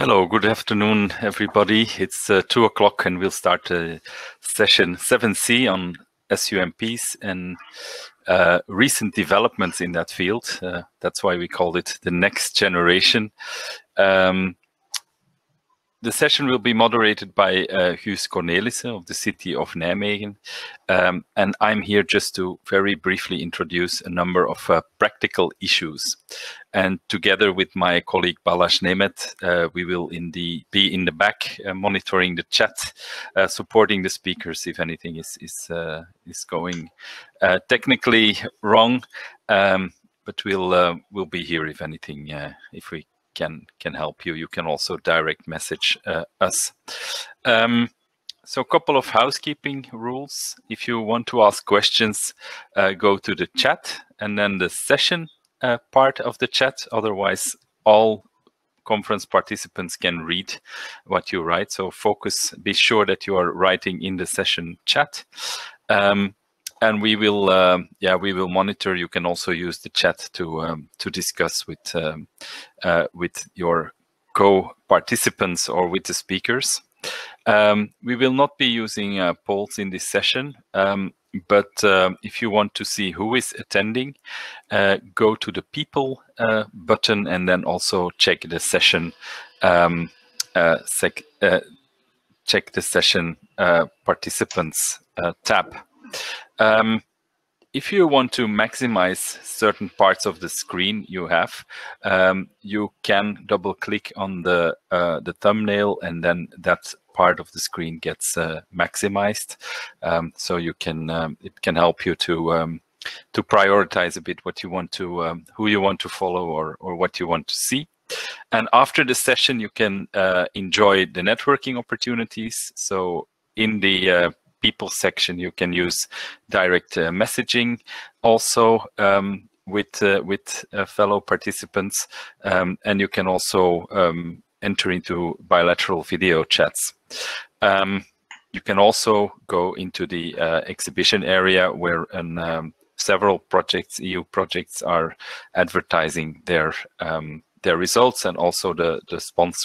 Hello, good afternoon, everybody. It's 2 o'clock and we'll start session 7C on SUMPs and recent developments in that field. That's why we called it the next generation. The session will be moderated by Guus Cornelissen of the city of Nijmegen. And I'm here just to very briefly introduce a number of practical issues. And together with my colleague Balázs Németh, we will be in the back monitoring the chat, supporting the speakers if anything is going technically wrong. But we'll be here if anything, if we can help you. You can also direct message us. So a couple of housekeeping rules. If you want to ask questions, go to the chat and then the session part of the chat. Otherwise, all conference participants can read what you write. So focus, be sure that you are writing in the session chat. And we will monitor. You can also use the chat to discuss with your co-participants or with the speakers. We will not be using polls in this session, but if you want to see who is attending, go to the People button and then also check the session. Check the session participants tab. If you want to maximize certain parts of the screen you have, you can double click on the thumbnail and then that part of the screen gets maximized. So you can it can help you to prioritize a bit what you want to who you want to follow or what you want to see. And after the session, you can enjoy the networking opportunities. So in the People section, you can use direct messaging also with fellow participants, and you can also enter into bilateral video chats. You can also go into the exhibition area where several projects, EU projects, are advertising their results, and also the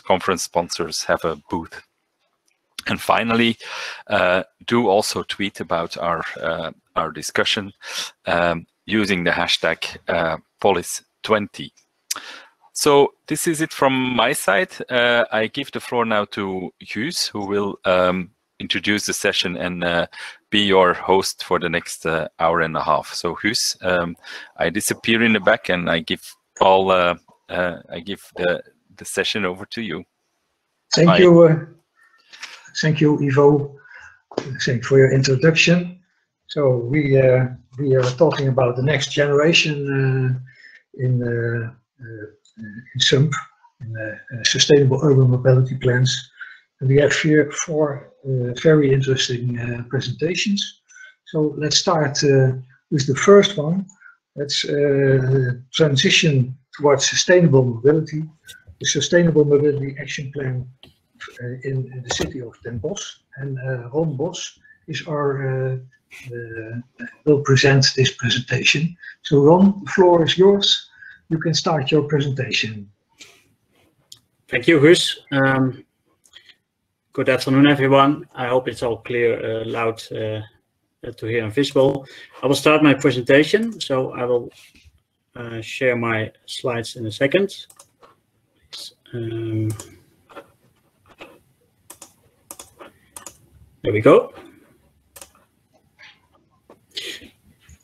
conference sponsors have a booth. And finally, do also tweet about our discussion using the hashtag POLIS20. So this is it from my side. I give the floor now to Guus, who will introduce the session and be your host for the next hour and a half. So Guus, I disappear in the back and I give the session over to you. Thank you. Thank you, Ivo. Thank you for your introduction. So we are talking about the next generation in SUMP, in Sustainable Urban Mobility Plans. And we have here four very interesting presentations. So let's start with the first one. Let's transition towards sustainable mobility. The Sustainable Mobility Action Plan in the city of Den Bosch, and Ron Bos is will present this presentation. So Ron, the floor is yours. You can start your presentation. Thank you, Guus. Good afternoon, everyone. I hope it's all clear, loud to hear and visible. I will start my presentation, so I will share my slides in a second. There we go.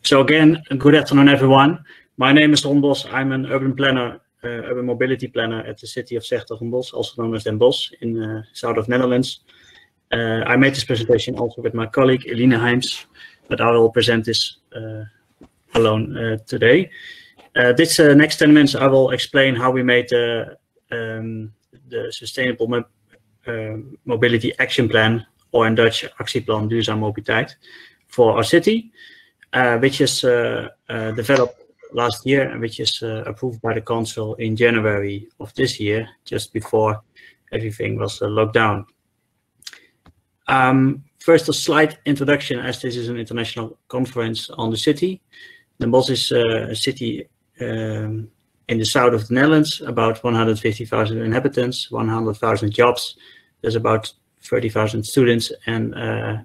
So again, good afternoon, everyone. My name is Ron Bos. I'm an urban planner, urban mobility planner at the city of s-Hertogenbosch, also known as Den Bosch in south of Netherlands. I made this presentation also with my colleague Eline Heims, but I will present this alone today. This next 10 minutes, I will explain how we made the Sustainable Mobility Action Plan, or in Dutch Actieplan Duurzame Mobiliteit, for our city, which is developed last year and which is approved by the council in January of this year, just before everything was locked down. First, a slight introduction, as this is an international conference on the city. Den Bosch is a city in In the south of the Netherlands, about 150,000 inhabitants, 100,000 jobs. There's about 30,000 students and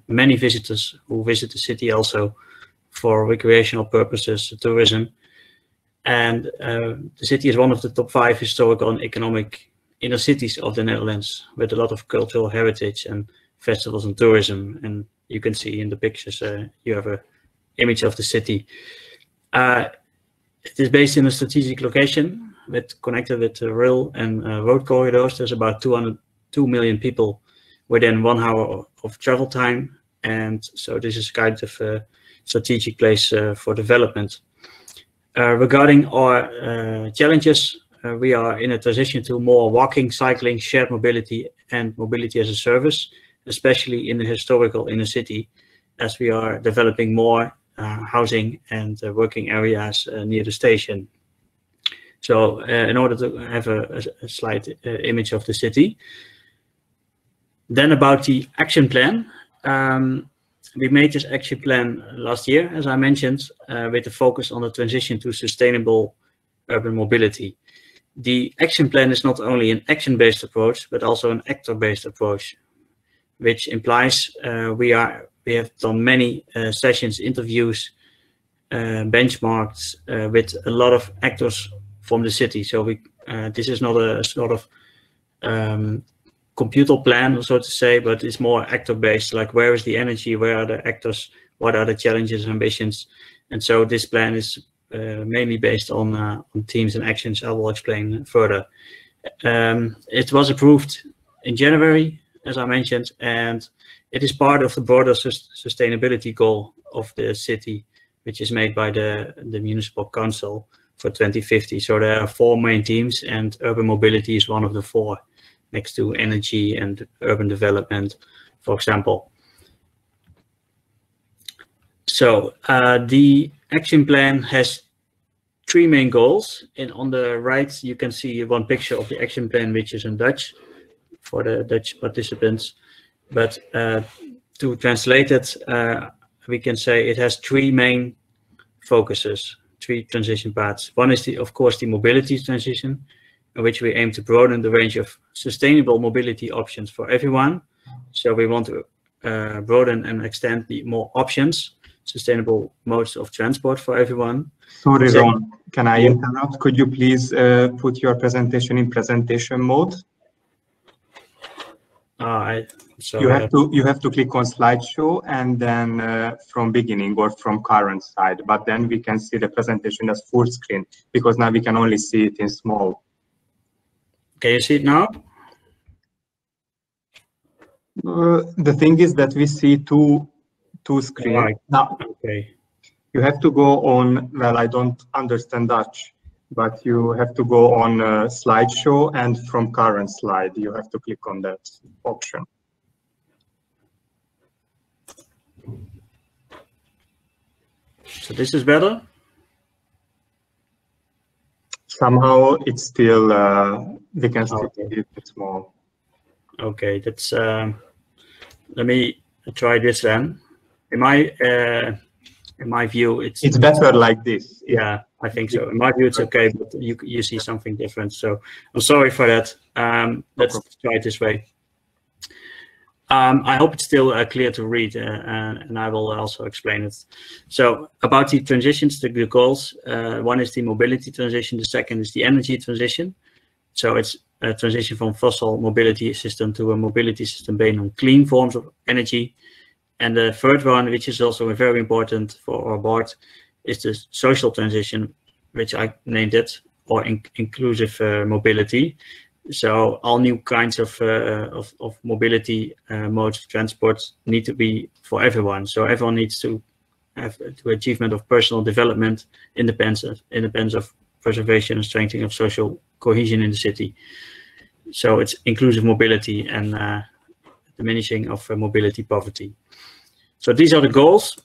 many visitors who visit the city also for recreational purposes, tourism. And the city is one of the top 5 historical and economic inner cities of the Netherlands, with a lot of cultural heritage and festivals and tourism. And you can see in the pictures, you have an image of the city. It is based in a strategic location, connected with rail and road corridors. There's about 2 million people within 1 hour of travel time. And so this is kind of a strategic place for development. Regarding our challenges, we are in a transition to more walking, cycling, shared mobility, and mobility as a service, especially in the historical inner city, as we are developing more housing and working areas near the station. So in order to have a slight image of the city. Then about the action plan. We made this action plan last year, as I mentioned, with a focus on the transition to sustainable urban mobility. The action plan is not only an action-based approach, but also an actor-based approach, which implies we have done many sessions, interviews, benchmarks with a lot of actors from the city. So this is not a sort of computer plan, so to say, but it's more actor-based, like where is the energy, where are the actors, what are the challenges and ambitions. And so this plan is mainly based on themes and actions. I will explain further. It was approved in January, as I mentioned, and it is part of the broader sustainability goal of the city, which is made by the municipal council for 2050. So there are 4 main themes, and urban mobility is one of the 4, next to energy and urban development, for example. So the action plan has 3 main goals. And on the right, you can see one picture of the action plan, which is in Dutch for the Dutch participants. But to translate it, we can say it has 3 main focuses, 3 transition paths. One is, of course, the mobility transition, in which we aim to broaden the range of sustainable mobility options for everyone. So we want to broaden and extend the more options, sustainable modes of transport for everyone. Sorry, Ron, can I interrupt? Could you please put your presentation in presentation mode? You have to click on slideshow and then from beginning or from current side, but then we can see the presentation as full screen, because now we can only see it in small. Can you see it now? The thing is that we see two screens. Right. Now, okay. You have to go on, well, I don't understand Dutch, but you have to go on slideshow, and from current slide, you have to click on that option. So this is better? Somehow it's still, we can still see it small. Okay, that's, let me try this then. In my view, it's better like this. Yeah, I think so. In my view, it's okay, but you see something different. So I'm sorry for that. Let's try it this way. I hope it's still clear to read, and I will also explain it. So about the transitions, the goals, one is the mobility transition, the second is the energy transition. So it's a transition from fossil mobility system to a mobility system based on clean forms of energy. And the third one, which is also very important for our board, is the social transition, which I named it, or inclusive mobility. So all new kinds of mobility modes of transport need to be for everyone. So everyone needs to have the achievement of personal development, independence of preservation and strengthening of social cohesion in the city. So it's inclusive mobility and diminishing of mobility poverty. So these are the goals.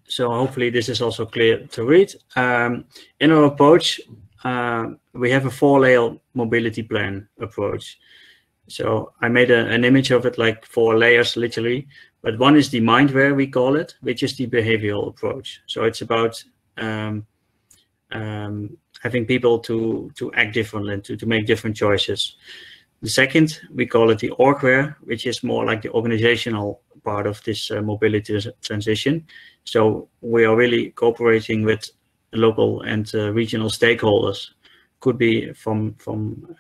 So hopefully this is also clear to read. In our approach, we have a 4-layer mobility plan approach. So I made an image of it like 4 layers literally, but one is the mindware, we call it, which is the behavioral approach. So it's about having people to act differently, to make different choices. The second, we call it the orgware, which is more like the organizational part of this mobility transition. So we are really cooperating with local and regional stakeholders. Could be from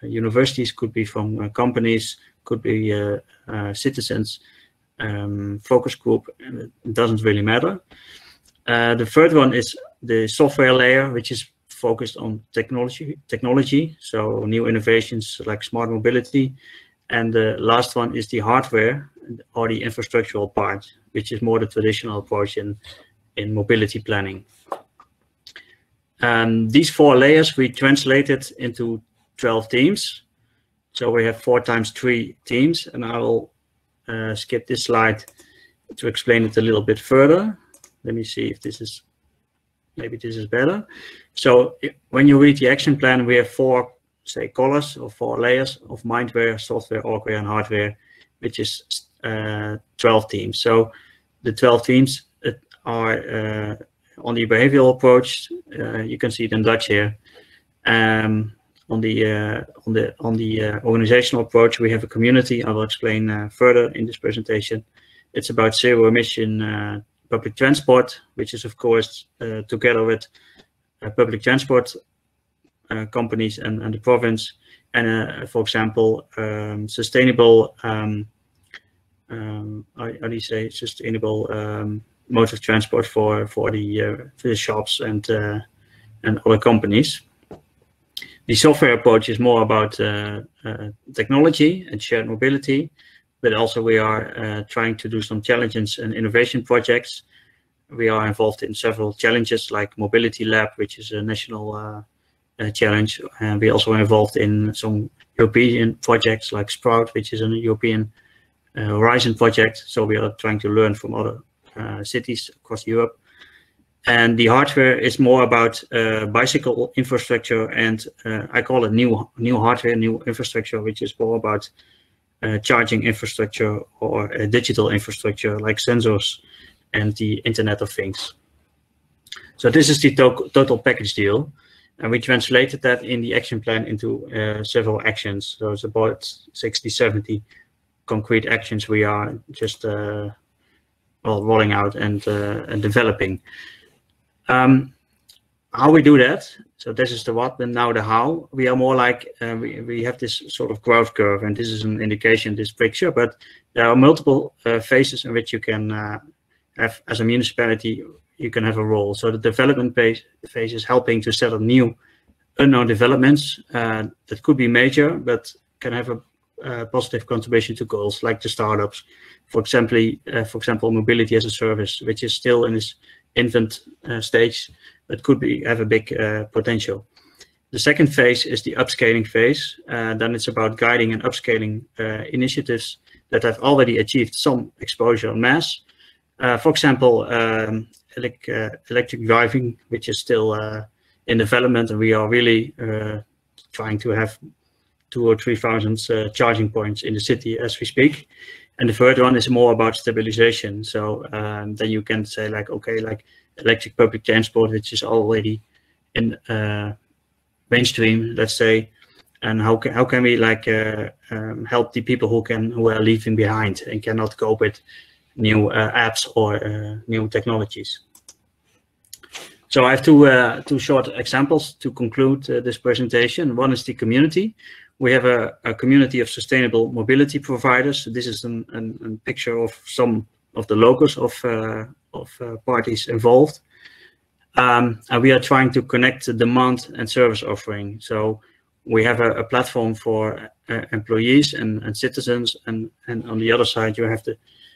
universities, could be from companies, could be citizens, focus group. It doesn't really matter. The third one is the software layer, which is focused on technology, so new innovations like smart mobility. And the last one is the hardware or the infrastructural part, which is more the traditional approach in mobility planning. These 4 layers we translated into 12 teams. So we have 4 times 3 teams, and I will skip this slide to explain it a little bit further. Let me see if this is, maybe this is better. So when you read the action plan, we have 4, say, colors or 4 layers of mindware, software, orgware, and hardware, which is 12 teams. So the 12 teams are on the behavioral approach. You can see it in Dutch here. On the organizational approach, we have a community. I will explain further in this presentation. It's about zero emission public transport, which is of course together with public transport companies and the province, and for example, sustainable, how do you say, sustainable modes of transport for the shops and other companies. The software approach is more about technology and shared mobility, but also we are trying to do some challenges and innovation projects. We are involved in several challenges like Mobility Lab, which is a national challenge, and we also are involved in some European projects like Sprout, which is a European Horizon project. So we are trying to learn from other cities across Europe. And the hardware is more about bicycle infrastructure, and I call it new hardware, new infrastructure, which is more about charging infrastructure or digital infrastructure like sensors and the Internet of Things. So this is the total package deal, and we translated that in the action plan into several actions. So it's about 60, 70 concrete actions we are just rolling out and developing. How we do that, so this is the what, and now the how. We are more like, we have this sort of growth curve, and this is an indication, this picture, but there are multiple phases in which you can have, as a municipality, you can have a role. So the development phase is helping to set up new unknown developments that could be major, but can have a positive contribution to goals, like the startups. For example, mobility as a service, which is still in its infant stage, but could have a big potential. The second phase is the upscaling phase. Then it's about guiding and upscaling initiatives that have already achieved some exposure en masse. For example, electric driving, which is still in development, and we are really trying to have 2,000 or 3,000 charging points in the city as we speak. And the third one is more about stabilization. So then you can say, like, okay, like electric public transport, which is already in mainstream, let's say, and how can we like help the people who are leaving behind and cannot cope with new apps or new technologies. So I have two short examples to conclude this presentation. One is the community. We have a community of sustainable mobility providers. This is a picture of some of the logos of parties involved. And we are trying to connect the demand and service offering. So we have a platform for employees and citizens, and on the other side you have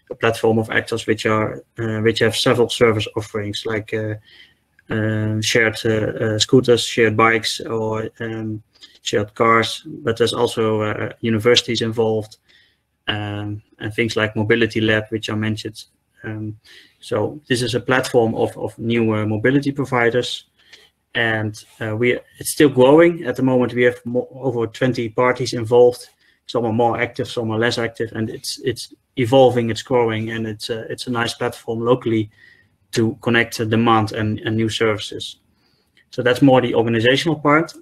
a platform of actors which have several service offerings, like shared scooters, shared bikes, or shared cars. But there's also universities involved, and things like Mobility Lab, which are mentioned. So this is a platform of new mobility providers, and it's still growing. At the moment we have over 20 parties involved. Some are more active, some are less active, and it's evolving, it's growing, and it's a nice platform locally to connect demand and new services. So that's more the organizational part.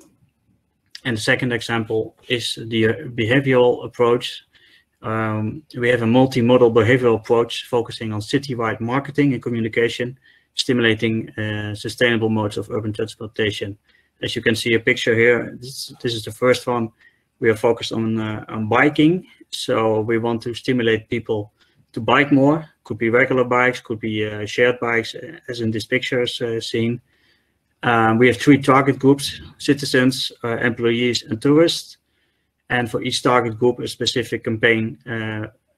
And the second example is the behavioral approach. We have a multimodal behavioral approach focusing on citywide marketing and communication, stimulating sustainable modes of urban transportation. As you can see a picture here, this is the first one. We are focused on biking. So we want to stimulate people to bike more. Could be regular bikes, could be shared bikes, as in this picture is seen. We have 3 target groups: citizens, employees, and tourists. And for each target group, a specific campaign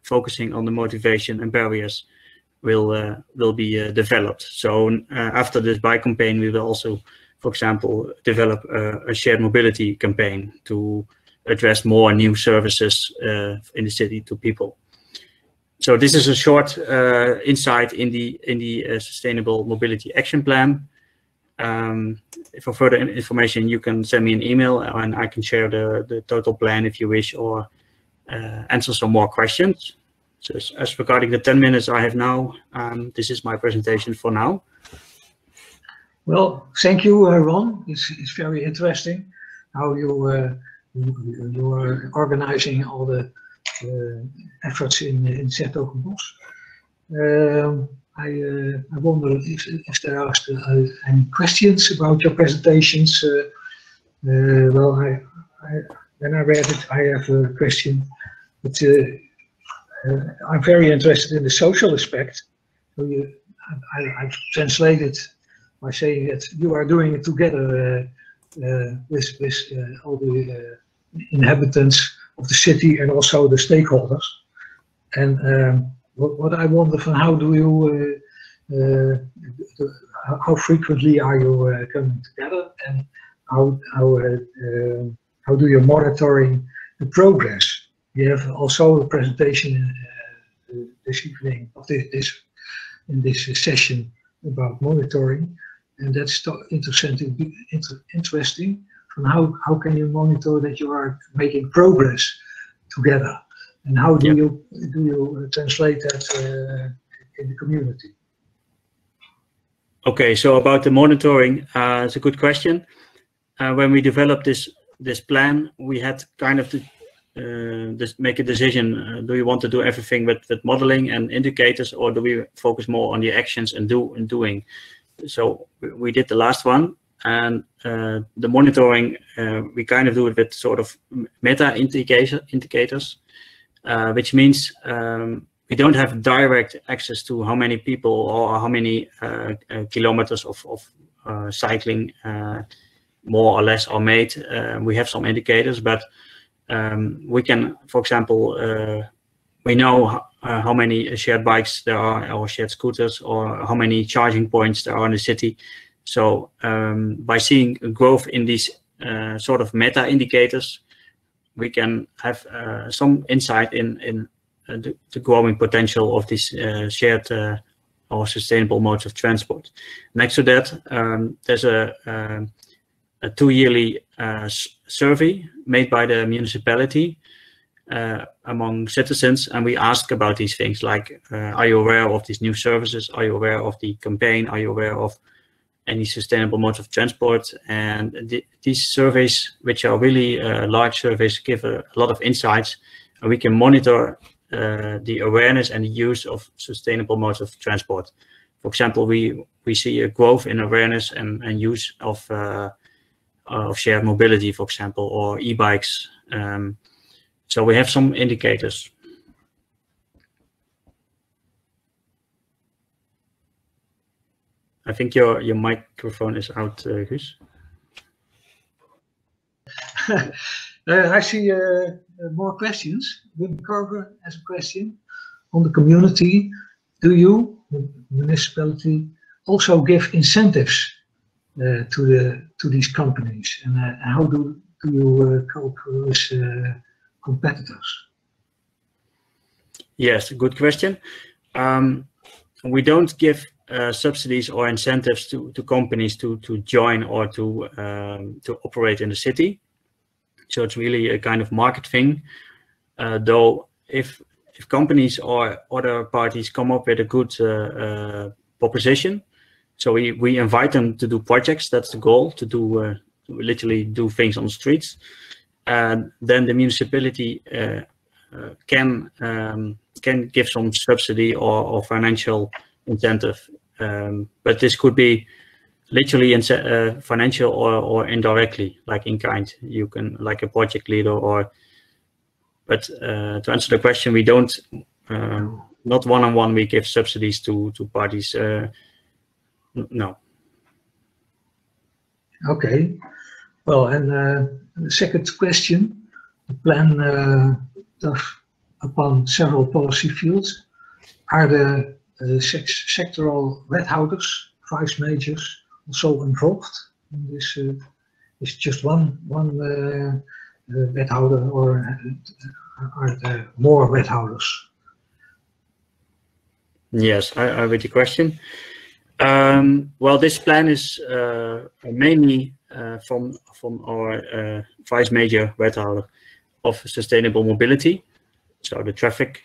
focusing on the motivation and barriers will be developed. So after this bike campaign, we will also, for example, develop a shared mobility campaign to address more new services in the city to people. So this is a short insight in the Sustainable Mobility Action Plan. For further information, you can send me an email and I can share the total plan if you wish, or answer some more questions. So as regarding the 10 minutes I have now, this is my presentation for now. Well, thank you, Ron. It's very interesting how you are organizing all the efforts in S-Hertogenbosch. I wonder if there are any questions about your presentations. Well, when I read it, I have a question. But I'm very interested in the social aspect. So I've translated by saying that you are doing it together with all the inhabitants of the city and also the stakeholders. And what I wonder from how do you, how frequently are you coming together, and how do you monitoring the progress? You have also a presentation this evening of in this session about monitoring, and that's interesting. From how can you monitor that you are making progress together? And how do you translate that in the community? Okay, so about the monitoring, it's a good question. When we developed this plan, we had kind of to make a decision. Do we want to do everything with modeling and indicators, or do we focus more on the actions and doing? So we did the last one, and the monitoring, we kind of do it with sort of meta indicators. Which means we don't have direct access to how many people or how many kilometers of cycling more or less are made. We have some indicators, but we can, for example, we know how many shared bikes there are, or shared scooters, or how many charging points there are in the city. So by seeing growth in these sort of meta indicators, we can have some insight in the growing potential of these shared or sustainable modes of transport. Next to that, there's a 2-yearly survey made by the municipality among citizens, and we ask about these things like, are you aware of these new services? Are you aware of the campaign? Are you aware of any sustainable modes of transport? And these surveys, which are really large surveys, give a lot of insights, and we can monitor the awareness and the use of sustainable modes of transport. For example, we see a growth in awareness and use of shared mobility, for example, or e-bikes. So we have some indicators. I think your microphone is out, Guus. I see more questions. Wim Carver has a question on the community. Do you, the municipality, also give incentives to these companies? And how do you cope with competitors? Yes, good question. We don't give subsidies or incentives to companies to join or to operate in the city. So it's really a kind of market thing. Though if companies or other parties come up with a good proposition, So we invite them to do projects. That's the goal, to do literally do things on the streets. And then the municipality can give some subsidy or financial incentive. But this could be literally financial or indirectly, like in kind. You can, like a project leader, or. But to answer the question, we don't. Not one-on-one, we give subsidies to parties. No. Okay. Well, and the second question, the plan does upon several policy fields. Are the sectoral wethouders, vice majors, also involved in this? Is just one wethouder, or are there more wethouders? Yes, I read the question. Well, this plan is mainly from our vice major wethouder of sustainable mobility, so the traffic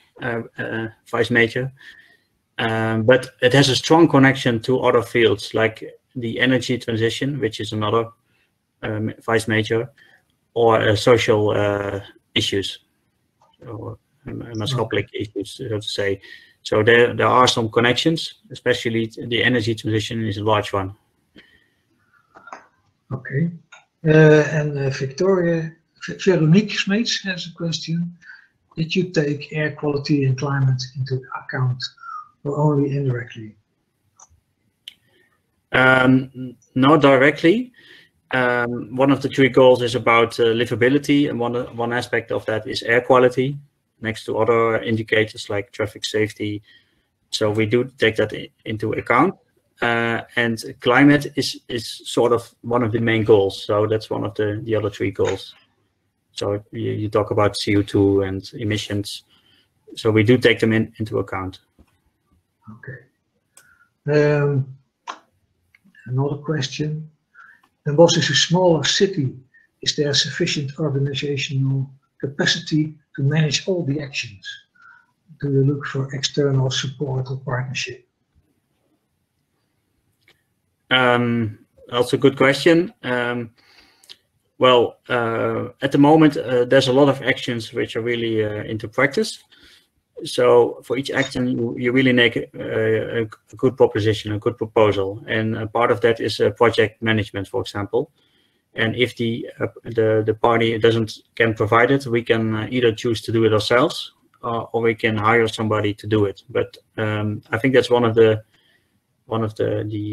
vice major. But it has a strong connection to other fields like the energy transition, which is another vice major, or social issues, or maatschappelijk issues, so to say. So there are some connections, especially the energy transition is a large one. Okay. And Veronique Smeets has a question. Did you take air quality and climate into account, or only indirectly? Not directly. One of the 3 goals is about livability, and one aspect of that is air quality, next to other indicators like traffic safety. So we do take that into account. And climate is sort of one of the main goals. So that's one of the other 3 goals. So you talk about CO2 and emissions. So we do take them into account. Okay. Another question. Den Bosch is a smaller city. Is there sufficient organizational capacity to manage all the actions? Do you look for external support or partnership? That's a good question. Well, at the moment, there's a lot of actions which are really into practice. So for each action, you really make a good proposition, a good proposal, and part of that is project management, for example. And if the party can provide it, we can either choose to do it ourselves, or we can hire somebody to do it. But I think that's one of the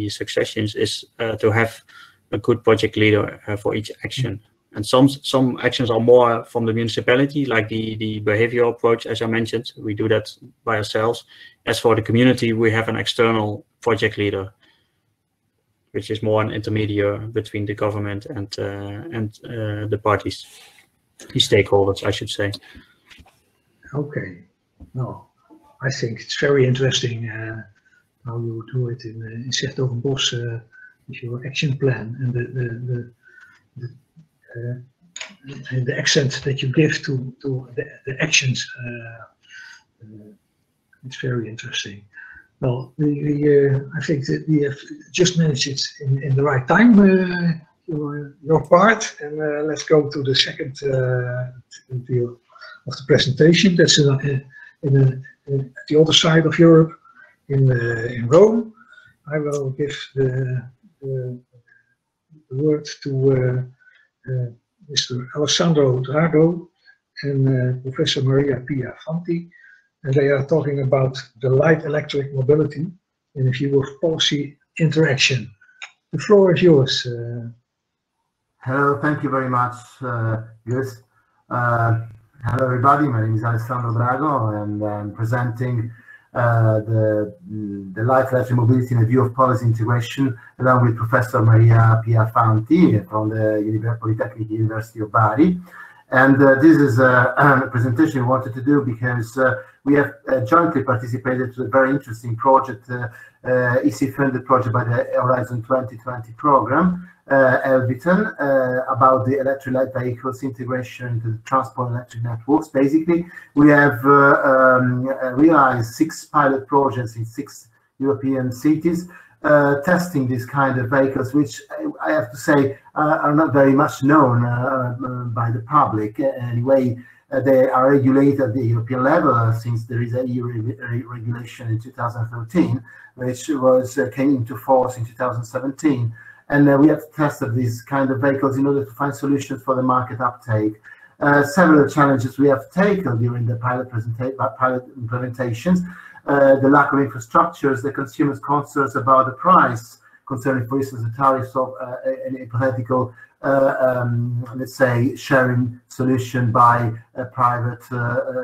successions is to have a good project leader for each action. And some actions are more from the municipality, like the behavioral approach, as I mentioned. We do that by ourselves. As for the community, we have an external project leader, which is more an intermediary between the government and the parties, the stakeholders, I should say. Okay. No, I think it's very interesting how you do it in s-Hertogenbosch with your action plan, and the accent that you give to the actions. It's very interesting. Well, I think that we have just managed it in the right time, your part, and let's go to the second view of the presentation. That's at the other side of Europe, in Rome. I will give the word to Mr. Alessandro Drago and Professor Maria Pia Fanti, and they are talking about the light electric mobility in a view of policy interaction. The floor is yours. Hello, thank you very much, Guus. Hello everybody, my name is Alessandro Drago, and I'm presenting the light electric mobility in a view of policy integration, along with Professor Maria Pia Fanti from the Polytechnic University of Bari. And this is a presentation we wanted to do because we have jointly participated to a very interesting project, EC-funded project by the Horizon 2020 program, Elviton, about the electric light vehicles integration into the transport electric networks. Basically, we have realized 6 pilot projects in 6 European cities testing these kind of vehicles, which I have to say are not very much known by the public. Anyway, they are regulated at the European level since there is a EU regulation in 2013, which came into force in 2017. And we have tested these kind of vehicles in order to find solutions for the market uptake. Several challenges we have taken during the pilot implementations. The lack of infrastructures, the consumers' concerns about the price, concerning, for instance, the tariffs of an hypothetical, let's say, sharing solution by private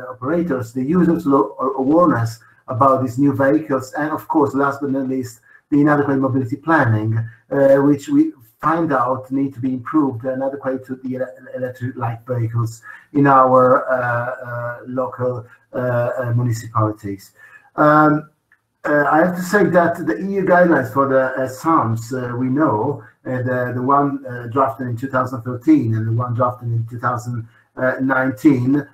operators, the users' awareness about these new vehicles, and of course, last but not least, the inadequate mobility planning, which we find out need to be improved and adequate to the electric light vehicles in our local municipalities. I have to say that the EU guidelines for the SUMPs, we know, the one drafted in 2013 and the one drafted in 2019,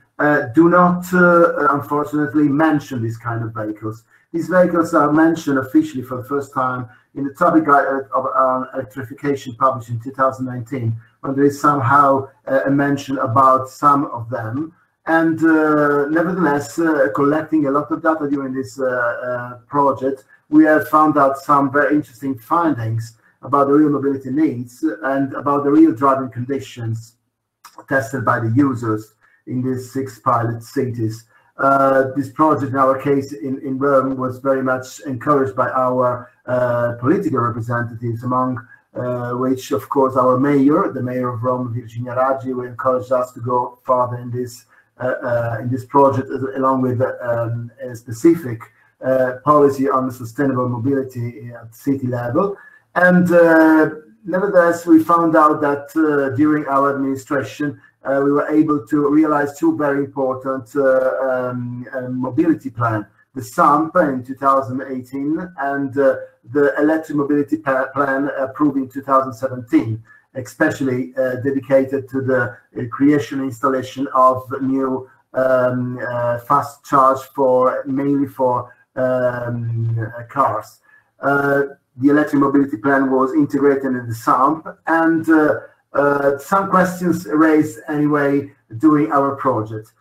do not, unfortunately, mention these kind of vehicles. These vehicles are mentioned officially for the first time in the topic of electrification published in 2019, when there is somehow a mention about some of them. And nevertheless, collecting a lot of data during this project, we have found out some very interesting findings about the real mobility needs and about the real driving conditions tested by the users in these 6 pilot cities. This project, in our case in Rome, was very much encouraged by our political representatives, among which, of course, our mayor, the mayor of Rome, Virginia Raggi, who encouraged us to go further in this project, along with a specific policy on sustainable mobility at city level. And nevertheless, we found out that during our administration, we were able to realize 2 very important mobility plans: the SUMP in 2018 and the electric mobility plan approved in 2017, especially dedicated to the creation and installation of new fast charge mainly for cars. The electric mobility plan was integrated in the SUMP, and some questions raised anyway during our project.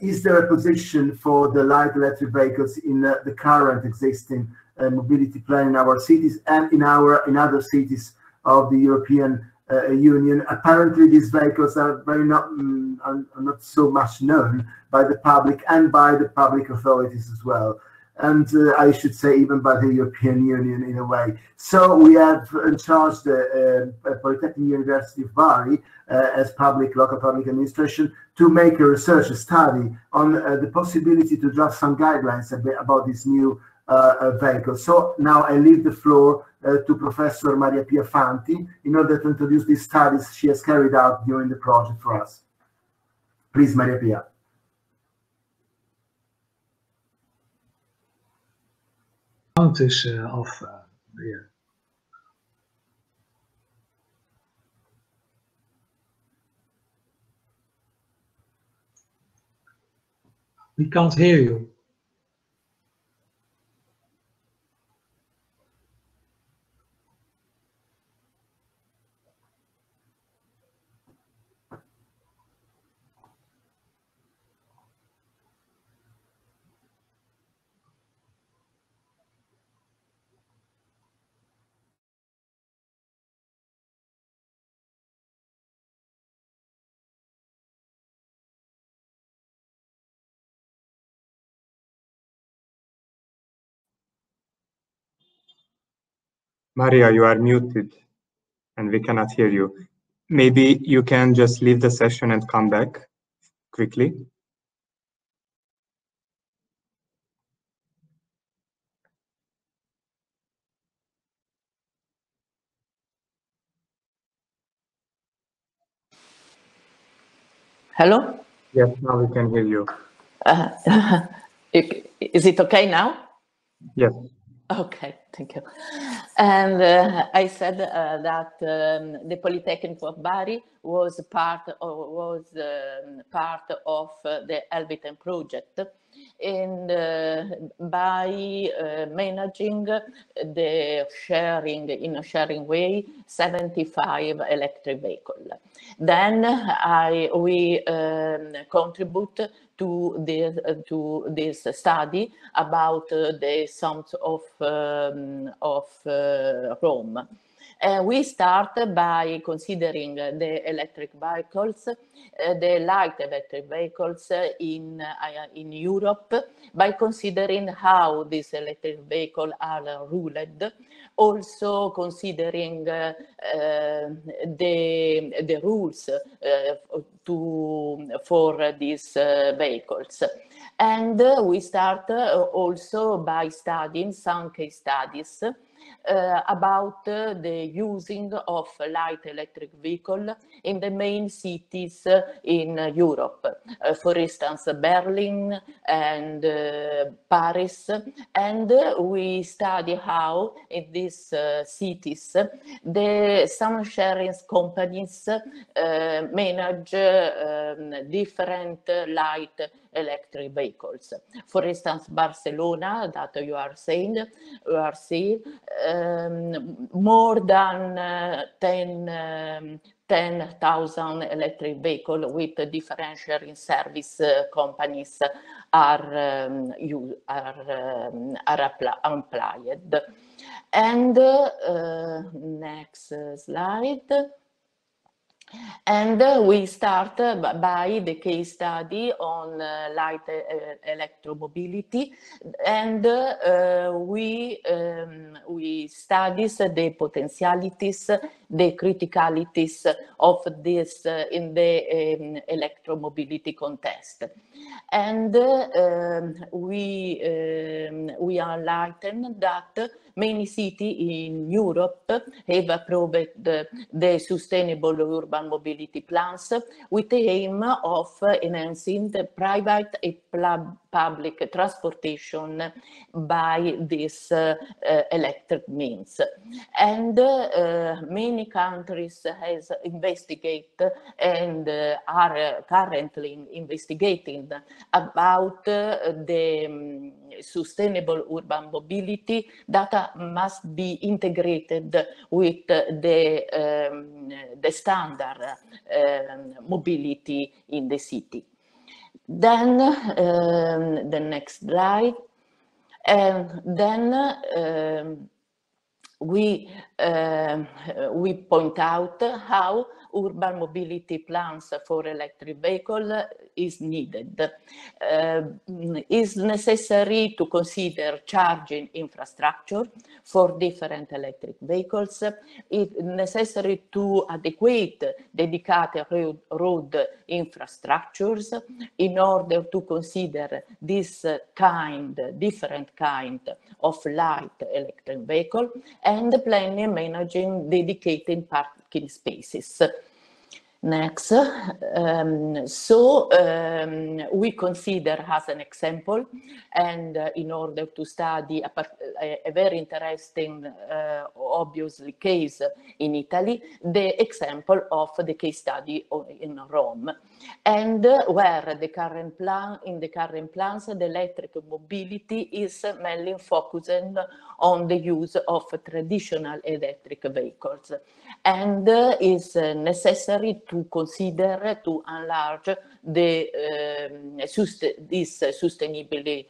Is there a position for the light electric vehicles in the current existing mobility plan in our cities and in other cities of the European Union? Apparently, these vehicles are not so much known by the public and by the public authorities as well. And I should say even by the European Union in a way. So we have charged the Polytechnic University of Bari as local public administration to make a research study on the possibility to draft some guidelines about this new vehicle. So now I leave the floor to Professor Maria Pia Fanti in order to introduce these studies she has carried out during the project for us. Please, Maria Pia. Sound is off here. We can't hear you. Maria, you are muted and we cannot hear you. Maybe you can just leave the session and come back quickly. Hello? Yes, now we can hear you. Is it okay now? Yes. Okay, thank you. And I said that the Polytechnic of Bari was part of the Elbitan project, and by managing the sharing in a sharing way 75 electric vehicles. Then we contribute to this study about the SUMPs of Rome. We start by considering the electric vehicles, the light electric vehicles in Europe, by considering how these electric vehicles are ruled, also considering the rules for these vehicles. And we start also by studying some case studies about the using of light electric vehicle in the main cities in Europe. For instance, Berlin and Paris. And we study how in these cities some sharing companies manage different light electric vehicles. For instance, Barcelona, that you are seeing, more than 10,000 electric vehicles with different sharing service companies are applied. And next slide. And we start by the case study on light electromobility, and we study the potentialities, the criticalities of this in the electromobility context. And we enlighten that many cities in Europe have approved the sustainable urban mobility plans with the aim of enhancing the private and public transportation by this electric means. And many countries has investigated and are currently investigating about the sustainable urban mobility that must be integrated with the standard mobility in the city. Then the next slide, and then we point out how urban mobility plans for electric vehicles is needed. It's necessary to consider charging infrastructure for different electric vehicles. It's necessary to adequate dedicated road infrastructures in order to consider this different kind of light electric vehicle, and planning and managing dedicated parking spaces. Next, we consider as an example, and in order to study a very interesting, obviously, case in Italy, the example of the case study in Rome, and where the current plan, in the current plans, the electric mobility is mainly focusing on the use of traditional electric vehicles, and is necessary to consider to enlarge the these sustainability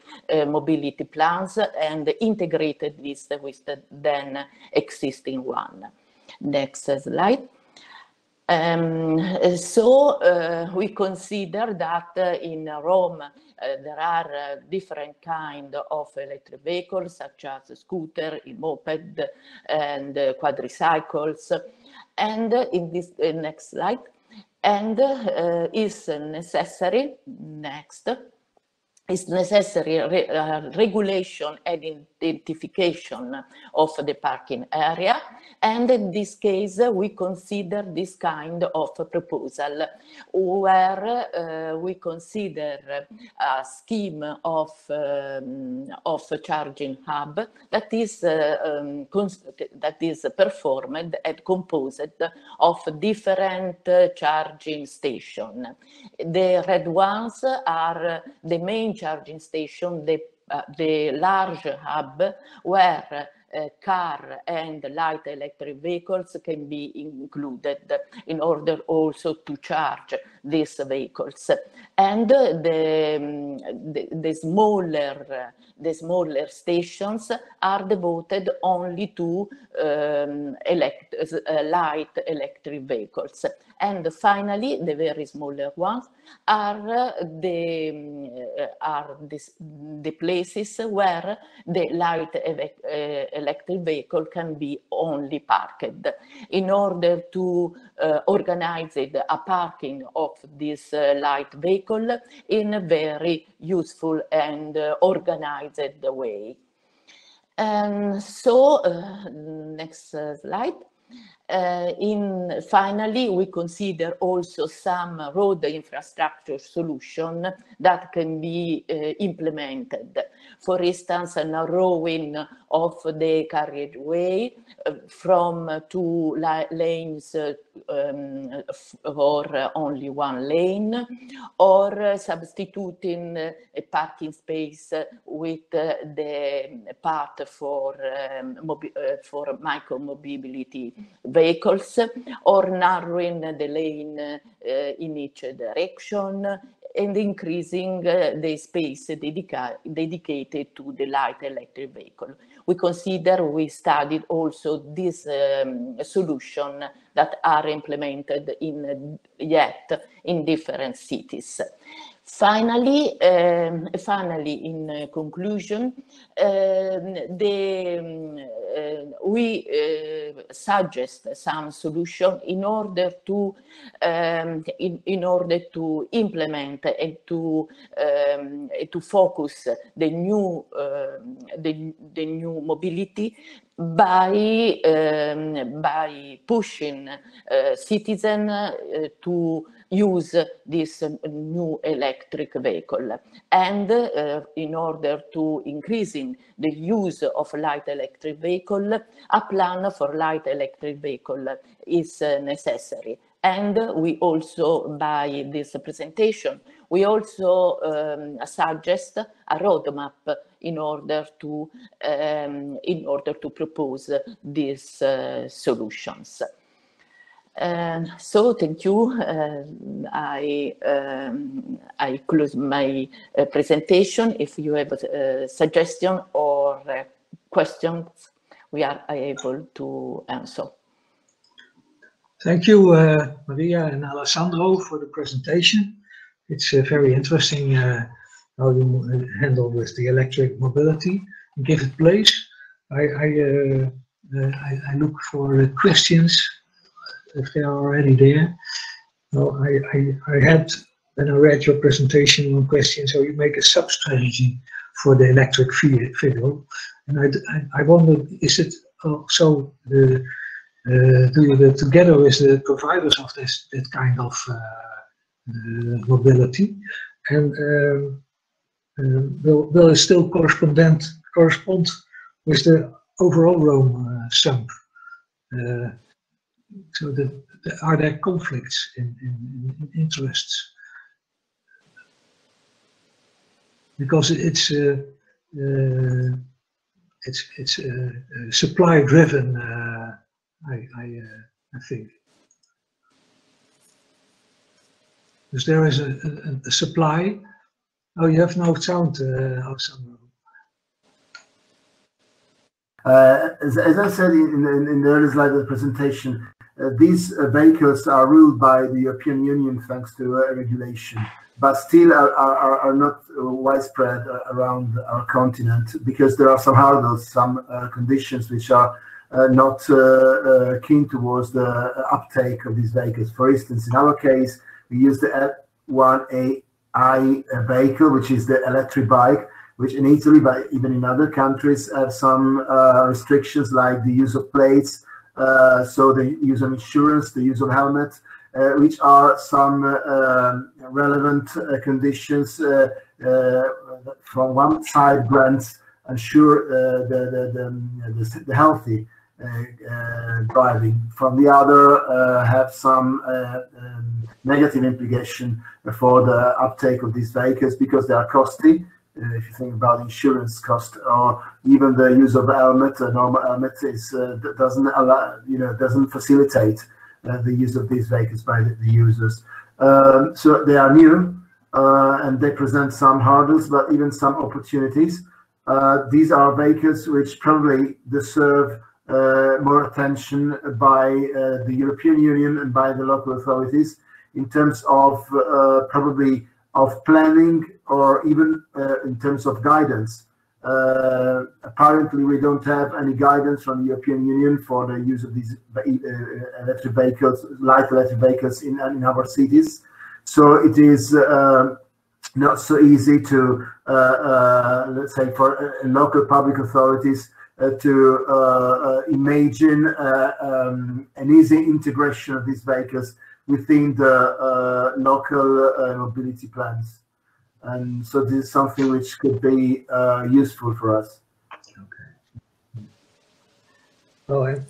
mobility plans and integrated this with the then existing one. Next slide. We consider that in Rome there are different kinds of electric vehicles, such as scooter, moped, and quadricycles. And in this next slide, and is necessary. Next. Is necessary regulation and identification of the parking area. And in this case, we consider this kind of proposal, where we consider a scheme of charging hub that is performed and composed of different charging stations. The red ones are the main charging station, the large hub where car and light electric vehicles can be included in order also to charge these vehicles. And the smaller stations are devoted only to light electric vehicles. And finally, the very smaller ones are the places where the light electric vehicle can be only parked. In order to organize a parking of this light vehicle in a very useful and organized way. And so, next slide. Finally, we consider also some road infrastructure solution that can be implemented. For instance, a narrowing of the carriageway from 2 lanes for only 1 lane, or substituting a parking space with the path for micro-mobility vehicles, or narrowing the lane in each direction, and increasing the space dedicated to the light electric vehicle. We studied also this solution that are implemented in different cities. Finally, in conclusion, we suggest some solution in order to implement and to focus the new mobility by pushing citizens to use this new electric vehicle. And in order to increasing the use of light electric vehicle, a plan for light electric vehicle is necessary. And we also, by this presentation, we also suggest a roadmap in order to propose these solutions. So thank you. I close my presentation. If you have a suggestion or questions, we are able to answer. Thank you, Maria and Alessandro, for the presentation. It's very interesting how you handle with the electric mobility and give it place. I look for questions if they are already there. Well, I had, when I read your presentation, one question. So you make a sub-strategy for the electric vehicle, and I wondered, is it also do you together with the providers of that kind of mobility, and will it still correspond with the overall Rome SUMP? So are there conflicts in interests? Because it's supply driven, I think. Because there is a supply. Oh, you have no sound, Alessandro. As I said in the early slide of the presentation, these vehicles are ruled by the European Union thanks to regulation, but still are not widespread around our continent, because there are some hurdles, some conditions which are not keen towards the uptake of these vehicles. For instance, in our case, we use the L1AI vehicle, which is the electric bike, which in Italy, but even in other countries, have some restrictions like the use of plates, so the use of insurance, the use of helmet, which are some relevant conditions from one side grants ensure the healthy driving, from the other have some negative implication for the uptake of these vehicles because they are costly. If you think about insurance cost, or even the use of a helmet, a normal helmet is doesn't allow, doesn't facilitate the use of these vehicles by the users. So they are new and they present some hurdles, but even some opportunities. These are vehicles which probably deserve more attention by the European Union and by the local authorities in terms of probably of planning, or even in terms of guidance. Apparently, we don't have any guidance from the European Union for the use of these electric vehicles, light electric vehicles in our cities. So it is not so easy to, let's say, for local public authorities to imagine an easy integration of these vehicles within the local mobility plans. And so this is something which could be useful for us. Okay.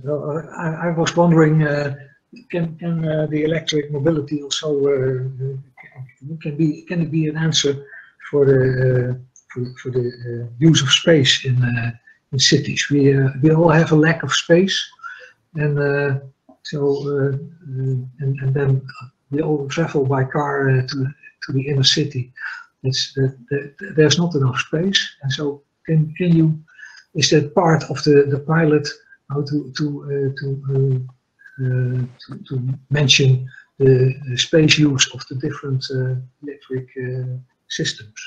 Well, I was wondering, can the electric mobility also can it be an answer for the use of space in cities? We all have a lack of space, and and then we all travel by car to the inner city. There's not enough space, and so is that part of the pilot how to mention the space use of the different electric systems?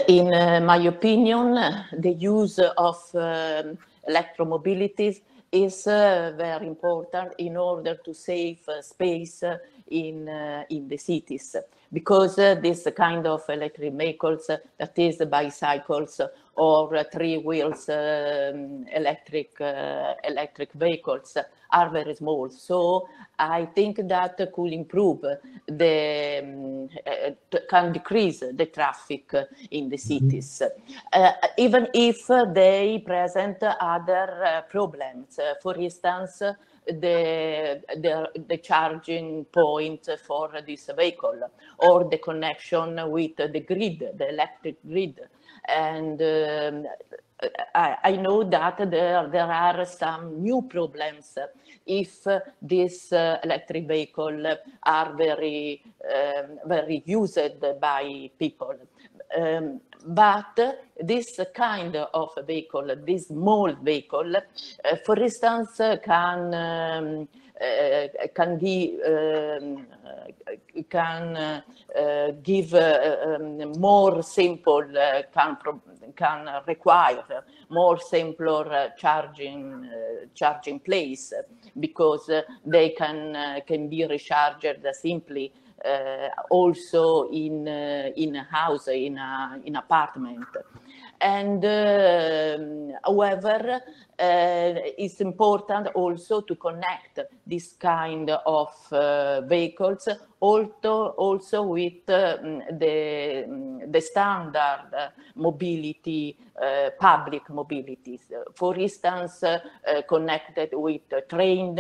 In my opinion, the use of electromobilities is very important in order to save space in the cities, because this kind of electric vehicles, that is bicycles or three wheels electric vehicles, are very small. So I think that could improve can decrease the traffic in the cities, even if they present other problems. For instance, the charging point for this vehicle, or the connection with the grid, the electric grid. And I know that there are some new problems if this electric vehicle are very used by people. But this kind of vehicle, this small vehicle, for instance, can give more simple, can require more simpler charging place, because they can be recharged simply also in a house, in an apartment. And however, it's important also to connect this kind of vehicles also with the standard mobility, public mobilities. For instance, connected with the train,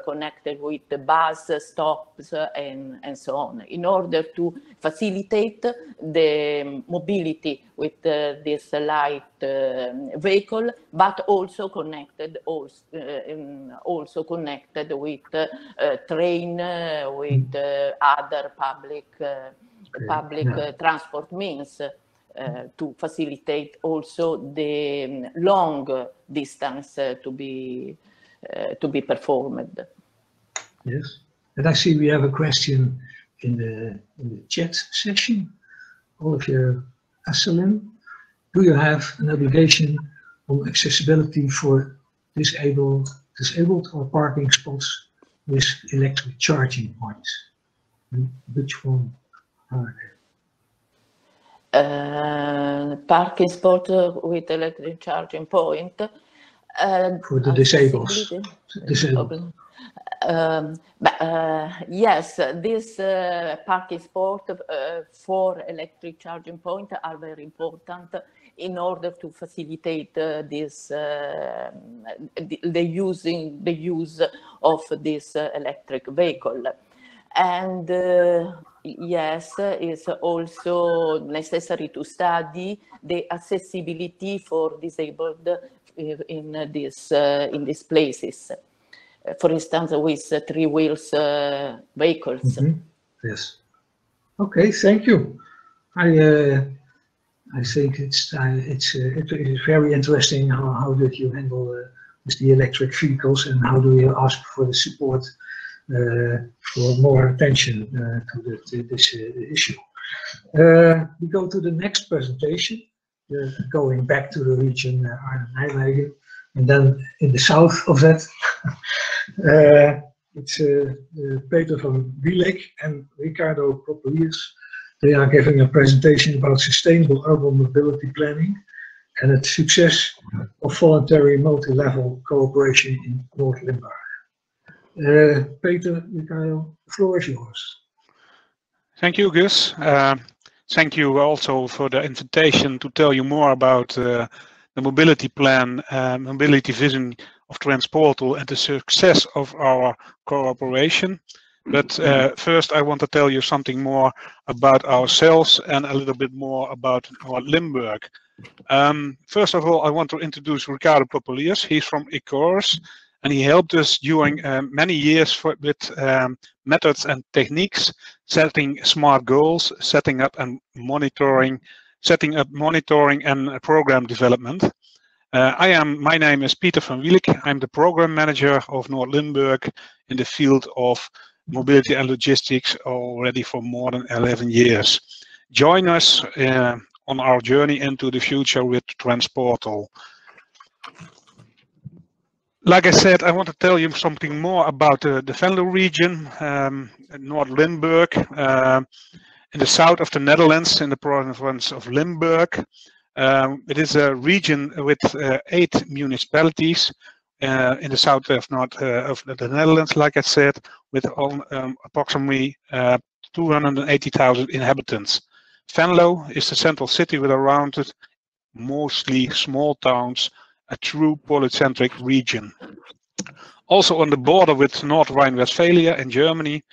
connected with the bus stops, and so on, in order to facilitate the mobility with this light vehicle, but also connected with train, with other public transport means, to facilitate also the long distance to be performed. Yes, and I see we have a question in the chat session. Olivier Asselin, do you have an obligation on accessibility for disabled or parking spots with electric charging points. Which one are they? Parking spot with electric charging point. For the disabled. Yes, this parking spot for electric charging point are very important in order to facilitate this the use of this electric vehicle. And yes, it's also necessary to study the accessibility for disabled in these places. For instance, with three wheels vehicles. Yes. Okay, thank you. I think it's very interesting how did you handle with the electric vehicles, and how do you ask for the support for more attention to this issue. We go to the next presentation, going back to the region Nijmegen, and then in the south of that, it's Peter from Wijlick and Ricardo Poppeliers. They are giving a presentation about sustainable urban mobility planning and its success of voluntary multi-level cooperation in North Limburg. Peter, Ricardo, the floor is yours. Thank you, Guus. Thank you also for the invitation to tell you more about the mobility plan, mobility vision of Transportal and the success of our cooperation. But first I want to tell you something more about ourselves and a little bit more about Noord-Limburg. First of all, I want to introduce Ricardo Poppeliers. He's from Ecorys, and he helped us during many years with methods and techniques, setting smart goals, setting up monitoring and program development. My name is Peter van Wijlick. I'm the program manager of Noord-Limburg in the field of mobility and logistics already for more than 11 years. Join us on our journey into the future with Transportal. Like I said, I want to tell you something more about the Venlo region, Noord-Limburg, in the south of the Netherlands, in the province of Limburg. It is a region with 8 municipalities in the south of the Netherlands, like I said, with approximately 280,000 inhabitants. Venlo is the central city with around it, mostly small towns, a true polycentric region. Also on the border with North Rhine-Westphalia in Germany,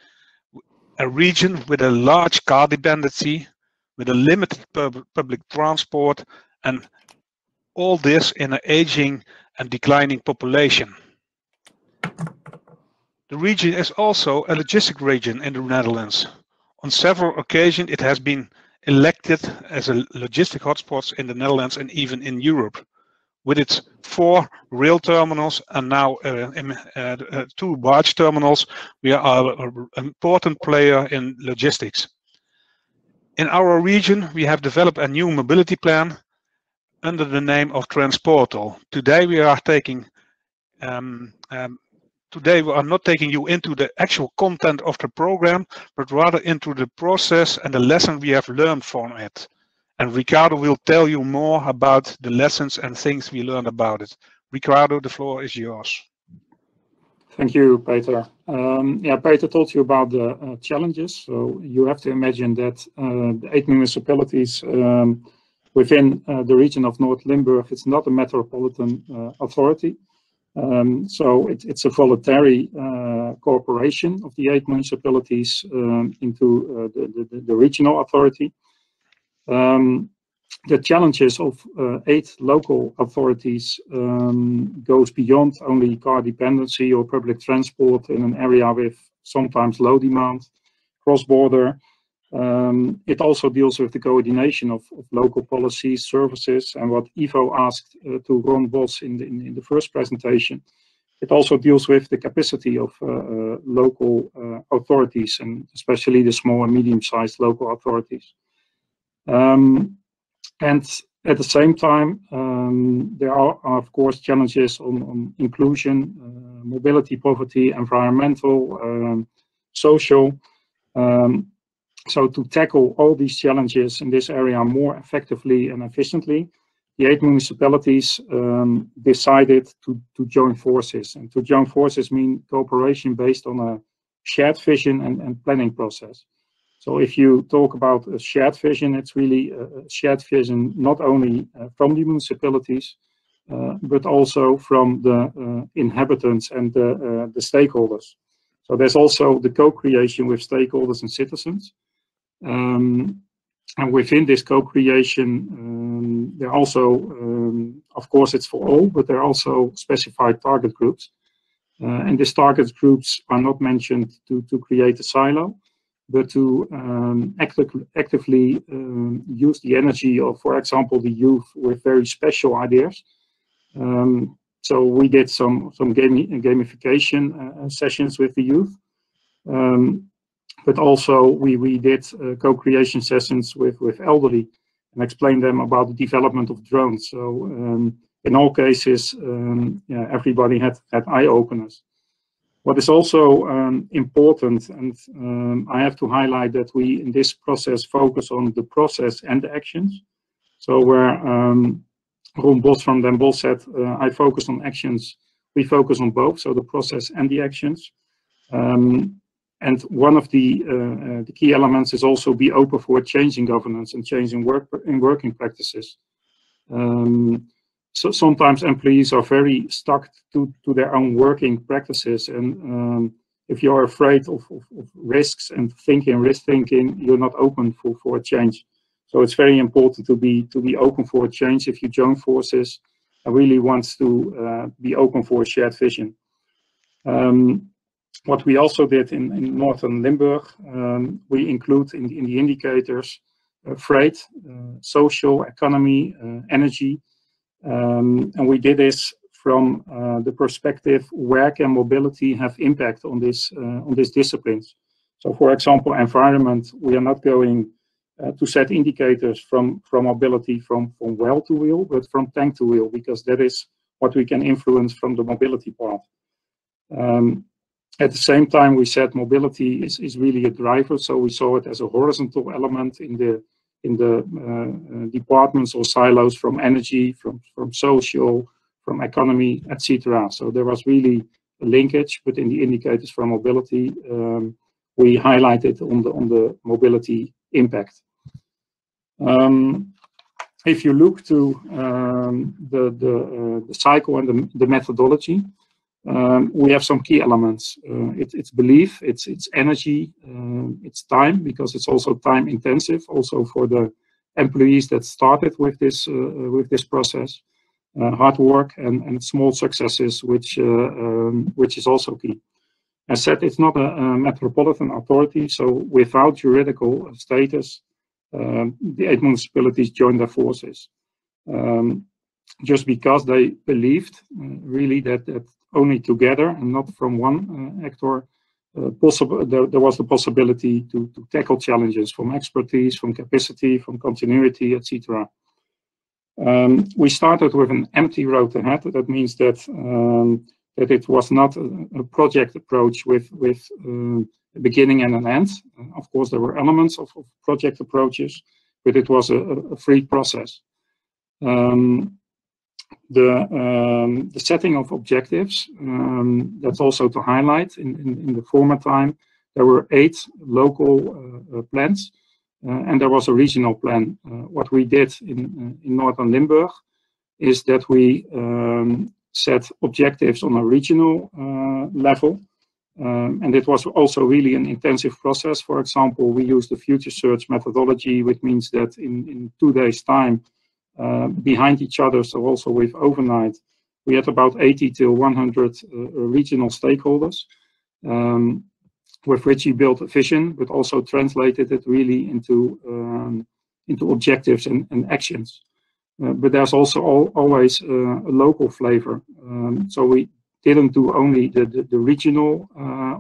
a region with a large car dependency, with a limited public transport, and all this in an aging and declining population. The region is also a logistic region in the Netherlands. On several occasions it has been elected as a logistic hotspot in the Netherlands and even in Europe. With its 4 rail terminals and now 2 barge terminals, we are an important player in logistics. In our region, we have developed a new mobility plan under the name of Transportal. Today we are not taking you into the actual content of the program, but rather into the process and the lesson we have learned from it. And Ricardo will tell you more about the lessons and things we learned about it. Ricardo, the floor is yours. Thank you, Peter. Peter told you about the challenges. So you have to imagine that the 8 municipalities within the region of North Limburg, it's not a metropolitan authority. So it's a voluntary cooperation of the 8 municipalities into the regional authority. The challenges of 8 local authorities goes beyond only car dependency or public transport in an area with sometimes low demand, cross-border. It also deals with the coordination of local policies, services, and what Ivo asked to Ron Bos in the first presentation. It also deals with the capacity of local authorities, and especially the small and medium-sized local authorities. And At the same time, there are of course challenges on inclusion, mobility, poverty, environmental, social. So to tackle all these challenges in this area more effectively and efficiently, the 8 municipalities decided to join forces. And to join forces means cooperation based on a shared vision and planning process. So if you talk about a shared vision, it's really a shared vision not only from the municipalities, but also from the inhabitants and the stakeholders. So there's also the co-creation with stakeholders and citizens. And within this co-creation, there are also, of course, it's for all, but there are also specified target groups. And these target groups are not mentioned to create a silo, but to actively use the energy of, for example, the youth with very special ideas. So we did some gamification sessions with the youth. But also we did co-creation sessions with elderly and explained them about the development of drones. So in all cases, yeah, everybody had eye-openers. What is also important, and I have to highlight that we in this process focus on the process and the actions. So where Ron Bos from Den Bosch said, I focus on actions, we focus on both, so the process and the actions. And one of the key elements is also be open for changing governance and changing working practices. So sometimes employees are very stuck to their own working practices, and if you're afraid of risks and risk thinking, you're not open for a change. So it's very important to be open for a change. If you join forces, I really want to be open for a shared vision. What we also did in North Limburg, we include in the indicators freight, social, economy, energy. And we did this from the perspective, where can mobility have impact on these disciplines? So for example, environment, we are not going to set indicators from mobility from well to wheel, but from tank to wheel, because that is what we can influence from the mobility part. At the same time, we said mobility is really a driver, so we saw it as a horizontal element in the departments or silos, from energy, from social, from economy, etc. So there was really a linkage, but in the indicators for mobility, we highlighted on the mobility impact. If you look to the cycle and the methodology, we have some key elements. It's belief, it's energy, it's time, because it's also time intensive, also for the employees that started with this process. Hard work and small successes, which is also key. As said, it's not a metropolitan authority, so without juridical status, the 8 municipalities joined their forces. Just because they believed really that only together and not from one actor, there was the possibility to tackle challenges from expertise, from capacity, from continuity, etc. We started with an empty road ahead. That means that it was not a project approach with a beginning and an end. Of course, there were elements of project approaches, but it was a free process. The setting of objectives, that's also to highlight in the former time, there were 8 local plans, and there was a regional plan. What we did in North Limburg is that we set objectives on a regional level, and it was also really an intensive process. For example, we used the future search methodology, which means that in 2 days' time, behind each other, so also with overnight, we had about 80 to 100 regional stakeholders, with which we built a vision, but also translated it really into objectives and actions. But there's also always a local flavor. So we didn't do only the regional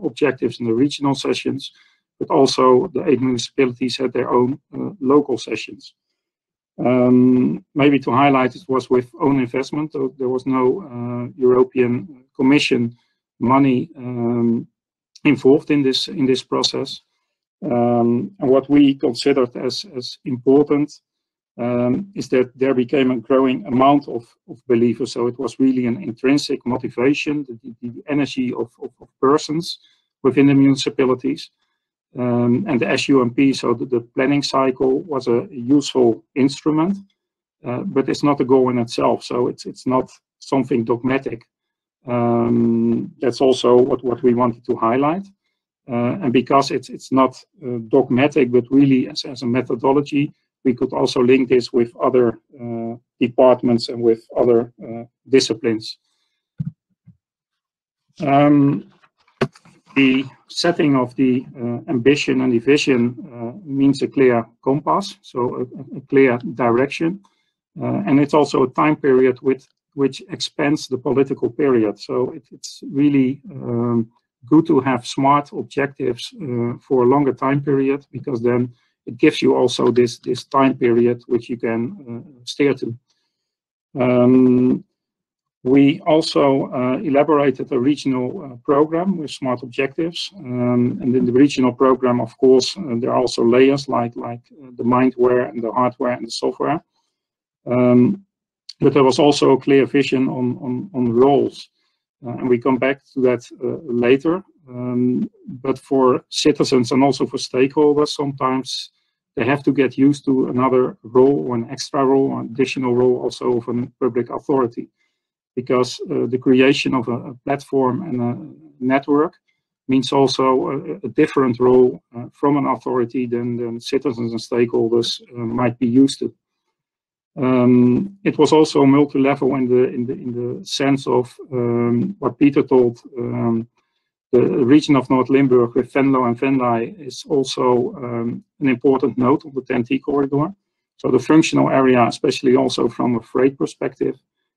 objectives and the regional sessions, but also the 8 municipalities had their own local sessions. Maybe to highlight, it was with own investment. So there was no European Commission money involved in this process. And what we considered as important is that there became a growing amount of believers. So it was really an intrinsic motivation, the energy of persons within the municipalities. And the SUMP, so the planning cycle, was a useful instrument, but it's not a goal in itself. So it's not something dogmatic. That's also what we wanted to highlight. And because it's not dogmatic, but really as a methodology, we could also link this with other departments and with other disciplines. The setting of the ambition and the vision means a clear compass, so a clear direction. And it's also a time period which expands the political period. So it's really good to have smart objectives for a longer time period, because then it gives you also this time period which you can steer to. We also elaborated a regional program with smart objectives. And in the regional program, of course, there are also layers like the mindware and the hardware and the software. But there was also a clear vision on roles. And we come back to that later. But for citizens and also for stakeholders, sometimes they have to get used to another role, or an extra role, or an additional role also of a public authority. Because the creation of a platform and a network means also a different role from an authority than citizens and stakeholders might be used to. It was also multi-level in the sense of what Peter told. The region of North Limburg with Venlo and Venray is also an important node of the TEN-T corridor. So the functional area, especially also from a freight perspective,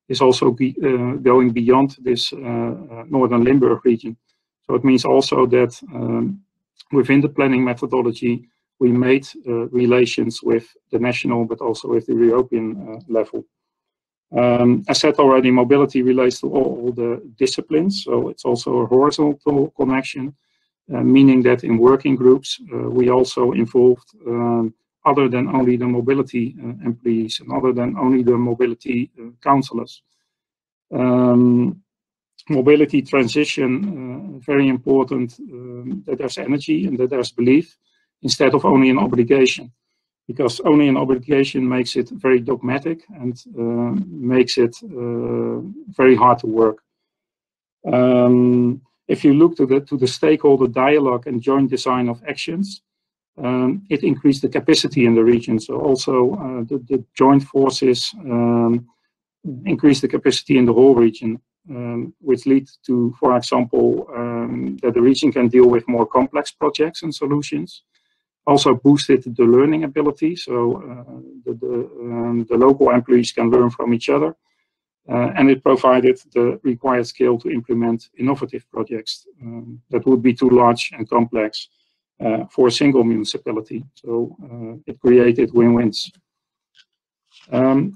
is also going beyond this Northern Limburg region. So it means also that within the planning methodology, we made relations with the national, but also with the European level. As said already, mobility relates to all the disciplines, so it's also a horizontal connection, meaning that in working groups, we also involved other than only the mobility employees and other than only the mobility counselors. Mobility transition, very important that there's energy and that there's belief instead of only an obligation, because only an obligation makes it very dogmatic and makes it very hard to work. If you look to the stakeholder dialogue and joint design of actions, it increased the capacity in the region. So also the joint forces increase the capacity in the whole region, which leads to, for example, that the region can deal with more complex projects and solutions. Also boosted the learning ability, so the local employees can learn from each other. And it provided the required skill to implement innovative projects that would be too large and complex for a single municipality. So it created win-wins.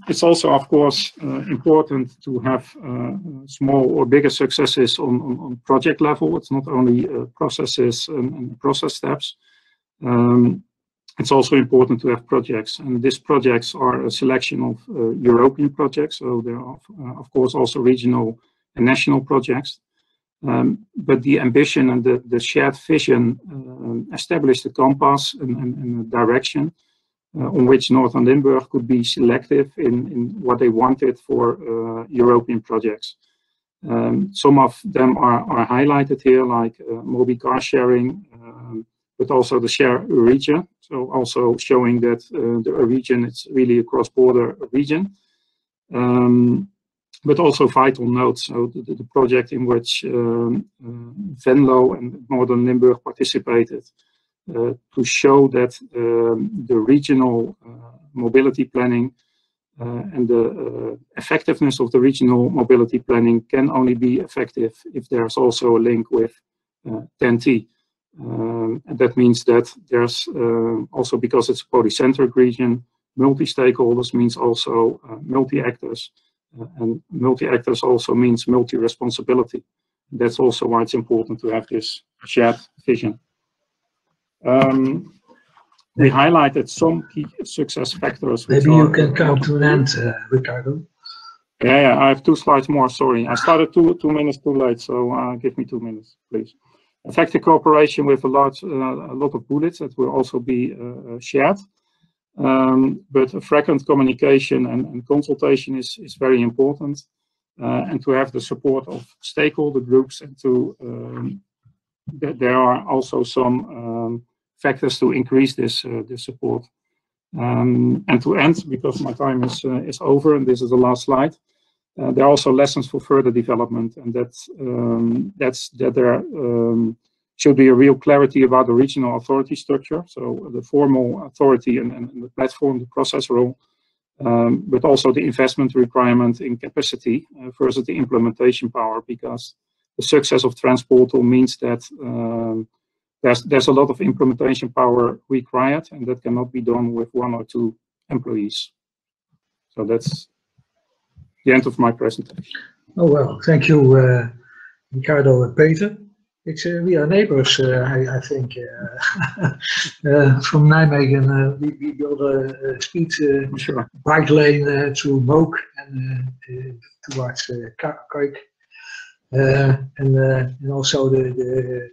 It's also, of course, important to have small or bigger successes on project level. It's not only processes and process steps. It's also important to have projects, and these projects are a selection of European projects. So there are, of course, also regional and national projects. But the ambition and the shared vision established a compass and a direction on which Northern Limburg could be selective in what they wanted for European projects. Some of them are highlighted here, like Mobi car sharing, but also the share region. So also showing that the region is really a cross-border region. But also vital nodes. So the project in which Venlo and Northern Limburg participated to show that the regional mobility planning and the effectiveness of the regional mobility planning can only be effective if there's also a link with TEN-T. And that means that there's also, because it's a polycentric region, Multi-stakeholders means also multi-actors, and multi-actors also means multi-responsibility. That's also why it's important to have this shared vision. We highlighted some key success factors. Maybe you can come to an end, Ricardo. Yeah, I have 2 slides more, sorry. I started 2 minutes too late, so give me 2 minutes, please. Effective cooperation with a lot of bullets that will also be shared. But a frequent communication and consultation is very important. And to have the support of stakeholder groups, and to there are also some factors to increase this support. And to end, because my time is over, and this is the last slide. There are also lessons for further development, and that there should be a real clarity about the regional authority structure. So the formal authority and the platform, the process role, but also the investment requirement in capacity versus the implementation power, because the success of Transportal means that there's a lot of implementation power required, and that cannot be done with 1 or 2 employees. So that's the end of my presentation. Oh, well, thank you, Ricardo and Peter. We are neighbors, I think, from Nijmegen. We built a speed bike lane through Mook and towards Kuik. And also the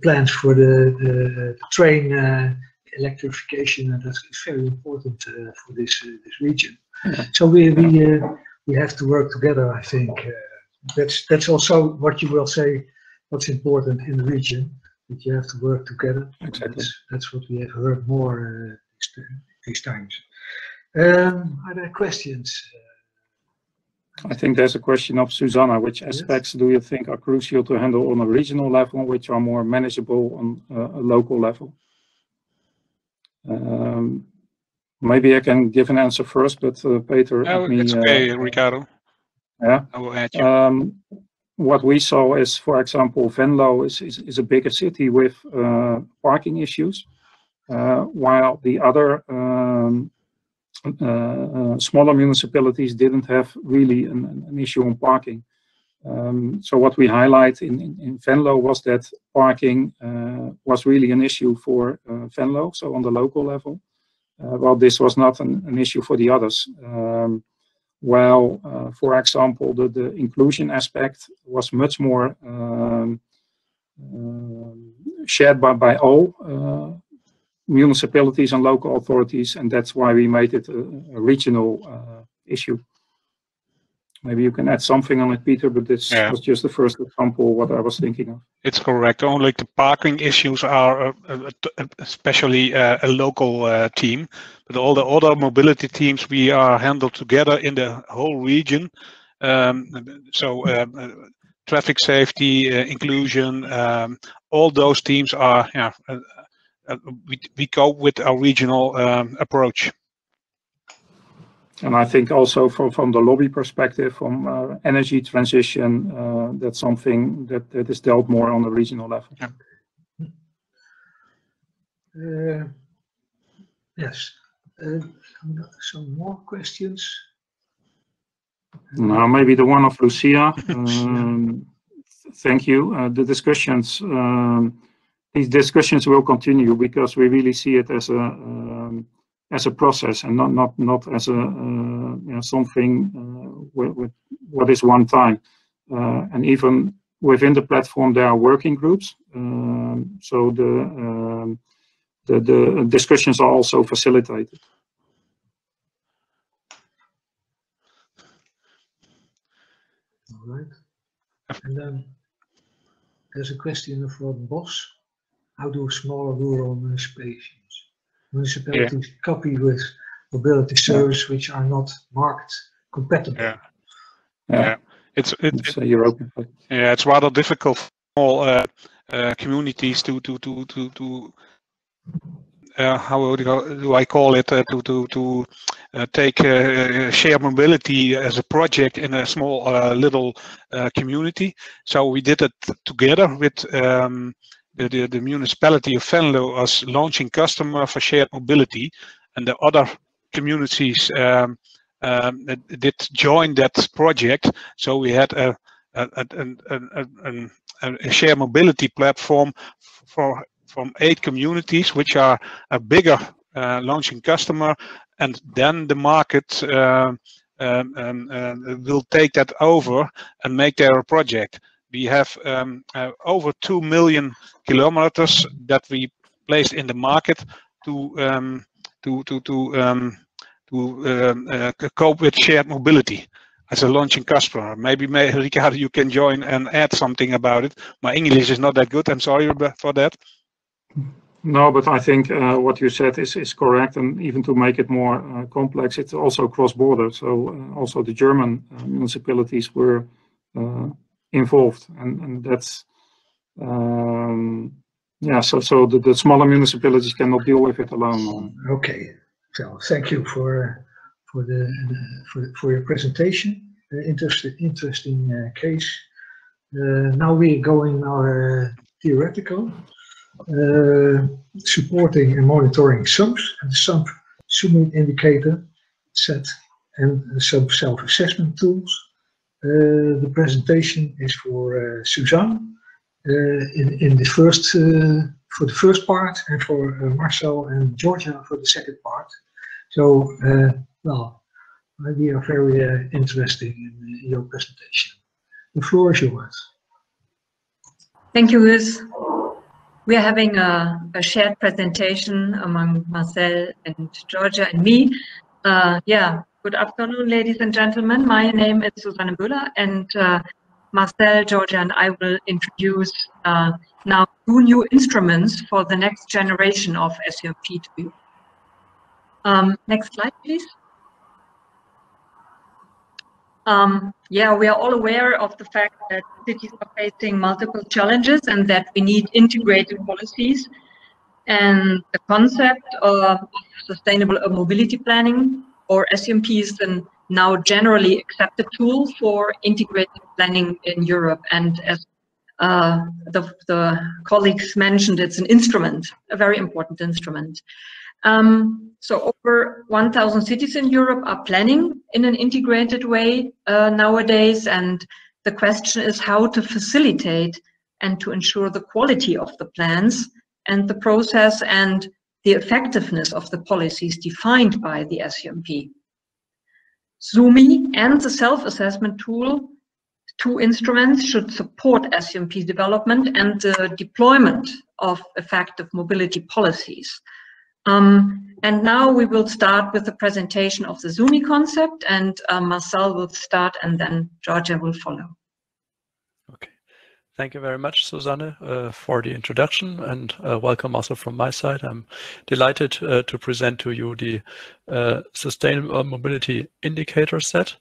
plans for the train electrification, and that's very important for this region. So we have to work together, I think. That's also what you will say, what's important in the region, that you have to work together. Exactly. That's what we have heard more these times. Are there questions? I think there's a question of Susanne. Which aspects do you think are crucial to handle on a regional level, which are more manageable on a local level? Maybe I can give an answer first, but Peter. It's okay, Ricardo. Yeah. I will add you. What we saw is, for example, Venlo is a bigger city with parking issues, while the other smaller municipalities didn't have really an issue on parking. So what we highlight in Venlo was that parking was really an issue for Venlo, so on the local level, while this was not an issue for the others. For example, the inclusion aspect was much more shared by all municipalities and local authorities, and that's why we made it a regional issue. Maybe you can add something on it, Peter, but this was just the first example what I was thinking of. It's correct. Only the parking issues are especially a local team, but all the other mobility teams we are handled together in the whole region. Traffic safety, inclusion, all those teams are, we go with our regional approach. And I think also from the lobby perspective, from energy transition, that's something that is dealt more on the regional level. Yes. Some more questions? Now, maybe the one of Lucia. Thank you. The discussions, these discussions will continue, because we really see it as a process, and not as a something with what is one time. And even within the platform, there are working groups. So the discussions are also facilitated. All right. And then there's a question from Bos. How do smaller rural municipalities copy with mobility services which are not market compatible? It's European. It's rather difficult for small communities to how do I call it, to take shared mobility as a project in a small little community. So we did it together with the municipality of Venlo as launching customer for shared mobility, and the other communities did join that project. So we had a shared mobility platform from 8 communities, which are a bigger launching customer, and then the market will take that over and make their project. We have over 2 million kilometers that we placed in the market to cope with shared mobility as a launching customer. Maybe Ricardo, you can join and add something about it. My English is not that good. I'm sorry for that. No, but I think what you said is correct, and even to make it more complex, it's also cross-border. So also the German municipalities were involved, and that's yeah. So the smaller municipalities cannot deal with it alone. Okay, so thank you for your presentation. Interesting case. Now we're going our theoretical. Supporting and monitoring SUMPs and the SUMP SUMI indicator set and the SUMP self-assessment tools. The presentation is for Susanne in the first for the first part, and for Marcel and Georgia for the second part. So well, we are very interested in your presentation. The floor is yours. Thank you, Guus. We are having a shared presentation among Marcel and Georgia and me. Yeah, good afternoon, ladies and gentlemen. My name is Susanne Böhler, and Marcel, Georgia, and I will introduce now 2 new instruments for the next generation of SUMP to you. Next slide, please. Yeah, we are all aware of the fact that cities are facing multiple challenges and that we need integrated policies. And the concept of sustainable mobility planning, or SUMP, is a now generally accepted tool for integrated planning in Europe. And as the colleagues mentioned, it's an instrument, a very important instrument. So over 1,000 cities in Europe are planning in an integrated way nowadays, and the question is how to facilitate and to ensure the quality of the plans and the process and the effectiveness of the policies defined by the SUMP. SUMI and the self-assessment tool, 2 instruments, should support SUMP development and the deployment of effective mobility policies. And now we will start with the presentation of the SUMI concept, and Marcel will start, and then Georgia will follow. Okay, thank you very much, Susanne, for the introduction, and welcome also from my side. I'm delighted to present to you the Sustainable Mobility Indicator Set.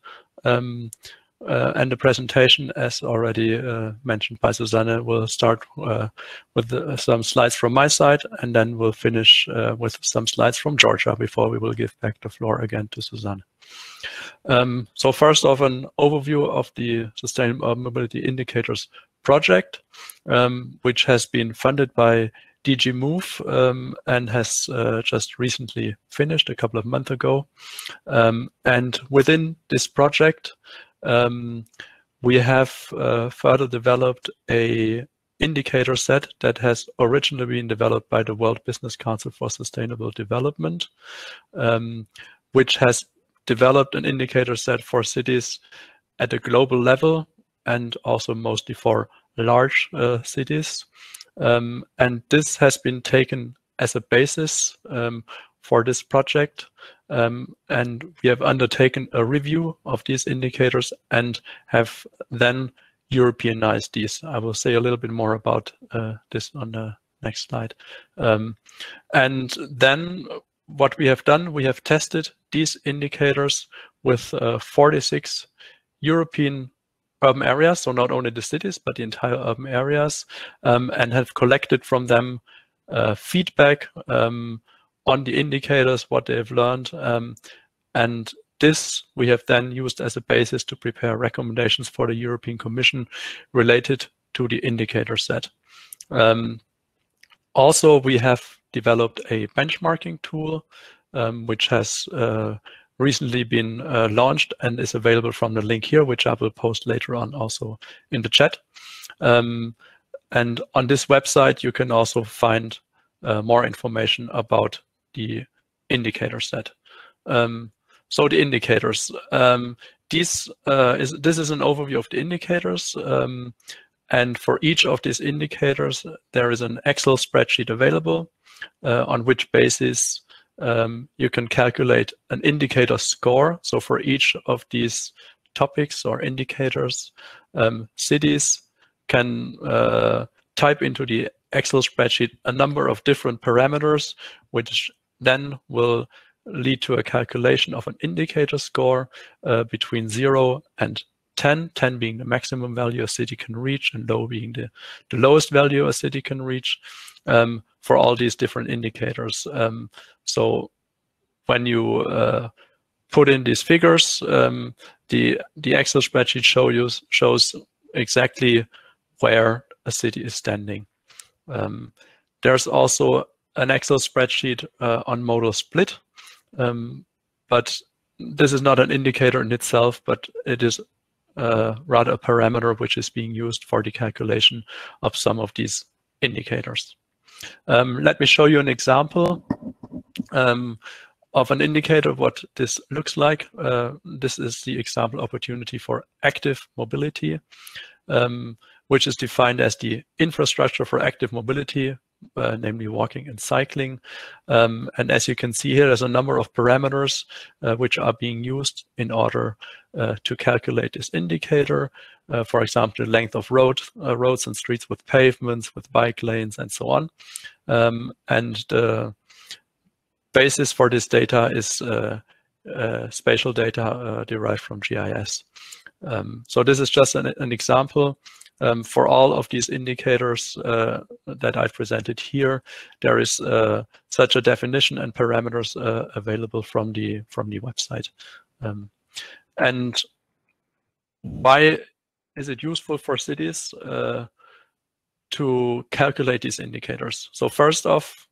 And the presentation, as already mentioned by Susanne, will start with some slides from my side, and then we'll finish with some slides from Georgia before we will give back the floor again to Susanne. So first off, an overview of the Sustainable Mobility Indicators project, which has been funded by DG Move and has just recently finished a couple of months ago. And within this project, we have further developed a indicator set that has originally been developed by the World Business Council for Sustainable Development, which has developed an indicator set for cities at a global level and also mostly for large cities. And this has been taken as a basis for this project. And we have undertaken a review of these indicators and have then Europeanized these. I will say a little bit more about this on the next slide. And then what we have done, we have tested these indicators with 46 European urban areas, so not only the cities, but the entire urban areas, and have collected from them feedback on the indicators, what they have learned, and this we have then used as a basis to prepare recommendations for the European Commission related to the indicator set. Also, we have developed a benchmarking tool which has recently been launched and is available from the link here, which I will post later on also in the chat. And on this website, you can also find more information about the indicator set. So the indicators. This is an overview of the indicators. And for each of these indicators, there is an Excel spreadsheet available on which basis you can calculate an indicator score. So for each of these topics or indicators, cities can type into the Excel spreadsheet a number of different parameters, which then will lead to a calculation of an indicator score between 0 and 10, 10 being the maximum value a city can reach and low being the lowest value a city can reach for all these different indicators. So when you put in these figures, the Excel spreadsheet shows exactly where a city is standing. There's also an Excel spreadsheet on modal split, but this is not an indicator in itself, but it is rather a parameter which is being used for the calculation of some of these indicators. Let me show you an example of an indicator, what this looks like. This is the example opportunity for active mobility, which is defined as the infrastructure for active mobility, namely walking and cycling. And as you can see here, there's a number of parameters which are being used in order to calculate this indicator. For example, the length of roads and streets with pavements, with bike lanes, and so on. And the basis for this data is spatial data derived from GIS. So this is just an example. For all of these indicators that I've presented here, there is such a definition and parameters available from the website. And why is it useful for cities to calculate these indicators? So first off,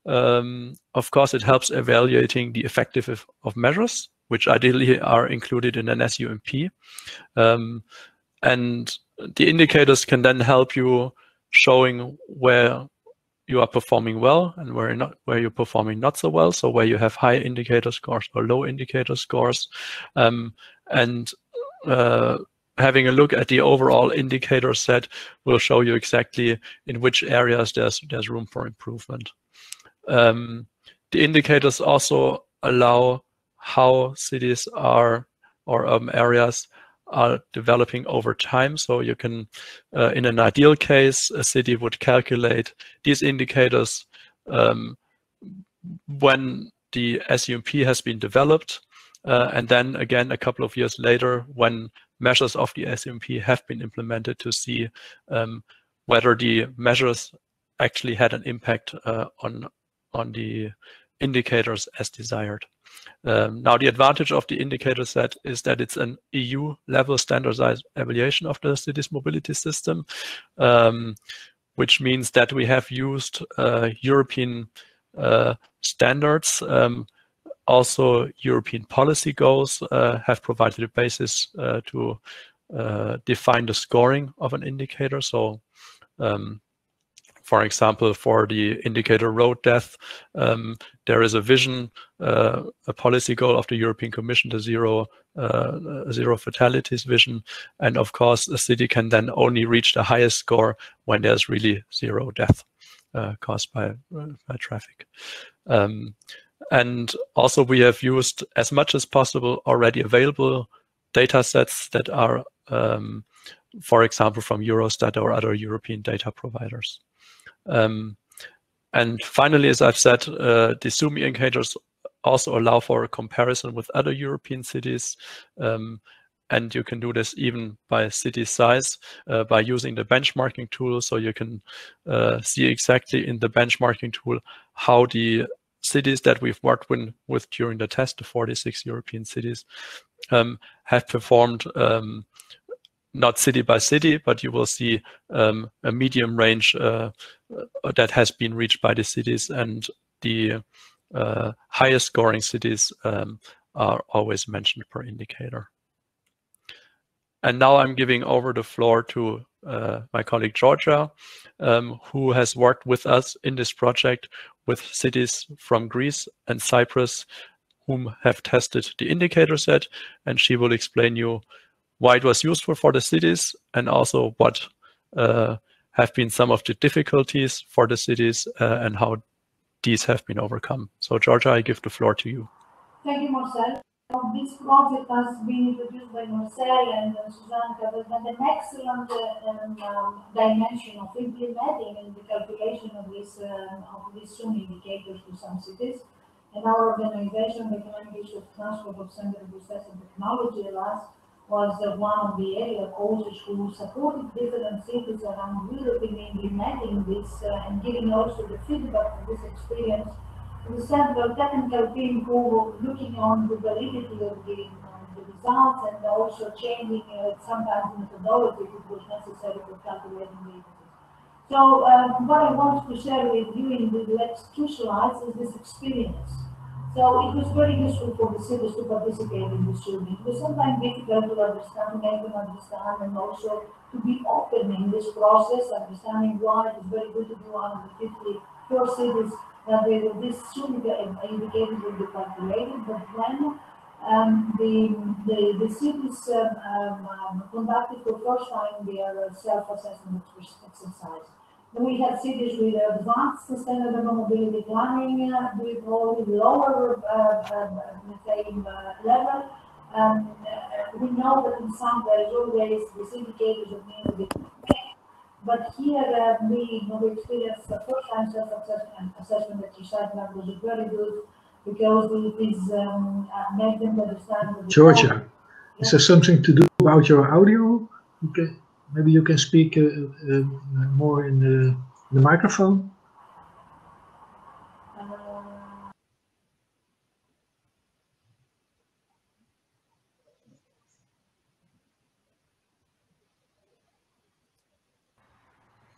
of course, it helps evaluating the effectiveness of measures, which ideally are included in an SUMP. And the indicators can then help you showing where you are performing well and where you're performing not so well. So where you have high indicator scores or low indicator scores, and having a look at the overall indicator set will show you exactly in which areas there's room for improvement. The indicators also allow how cities are or urban areas are developing over time. So you can, in an ideal case, a city would calculate these indicators when the SUMP has been developed, and then again a couple of years later when measures of the SUMP have been implemented to see whether the measures actually had an impact on the indicators as desired. Now, the advantage of the indicator set is that it's an EU-level standardized evaluation of the city's mobility system, which means that we have used European standards. Also, European policy goals have provided a basis to define the scoring of an indicator. So, for example, for the indicator road death, there is a vision, a policy goal of the European Commission, the zero fatalities vision. And of course, a city can then only reach the highest score when there's really zero death caused by traffic. And also we have used as much as possible already available data sets that are, for example, from Eurostat or other European data providers. And finally, as I've said, the SUMI indicators also allow for a comparison with other European cities. And you can do this even by city size by using the benchmarking tool. So you can see exactly in the benchmarking tool how the cities that we've worked with during the test, the 46 European cities, have performed not city by city, but you will see a medium range that has been reached by the cities, and the highest scoring cities are always mentioned per indicator. And now I'm giving over the floor to my colleague Georgia, who has worked with us in this project with cities from Greece and Cyprus whom have tested the indicator set, and she will explain you why it was useful for the cities and also what have been some of the difficulties for the cities and how these have been overcome. So Georgia, I give the floor to you. Thank you, Marcel. This project has been introduced by Marcel and Susanne covered an excellent dimension of implementing in the calculation of these SUMI indicators for some cities. And our organization, the Economic of Transport of Center of Research and Technology, was one of the area coaches who supported different cities around Europe in implementing this and giving also the feedback of this experience. The central technical team who were looking on the validity of the results and also changing sometimes methodology if it was necessary for calculating the images. So what I want to share with you in the next 2 slides is this experience. So it was very useful for the cities to participate in the SUMI. It was sometimes difficult to understand, to make them understand, and also to be open in this process, understanding why it is very good to do 154 cities that this SUMI indicators will be calculated, but when the cities conducted for the first time their self-assessment exercise. We had cities with advanced sustainable mobility planning, with all lower, let's say, level. We know that in some there is always these indicators of need to be. But here we experienced the first time self-assessment exercise that was very good because it is made them understand. Georgia, is there something to do about your audio? Okay. Maybe you can speak more in the microphone.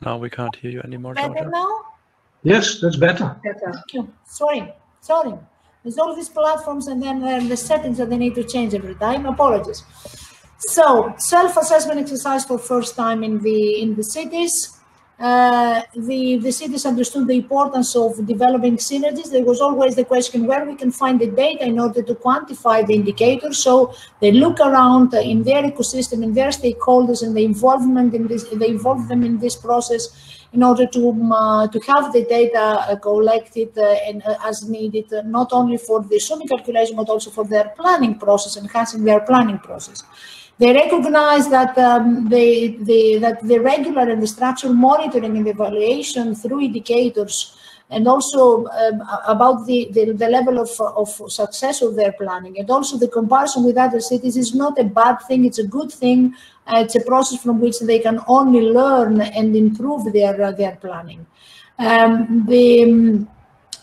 Now we can't hear you anymore, Better Georgia. now? Yes, that's better. Sorry. There's all these platforms and then the settings that they need to change every time. Apologies. So, self-assessment exercise for first time in the cities. The cities understood the importance of developing synergies. There was always the question where we can find the data in order to quantify the indicators. So they look around in their ecosystem, in their stakeholders, and the involvement in this. They involve them in this process in order to have the data collected and as needed, not only for the SUMI calculation but also for their planning process, enhancing their planning process. They recognize that that the regular and the structural monitoring and evaluation through indicators, and also about the level of success of their planning, and also the comparison with other cities is not a bad thing, it's a good thing. It's a process from which they can only learn and improve their planning.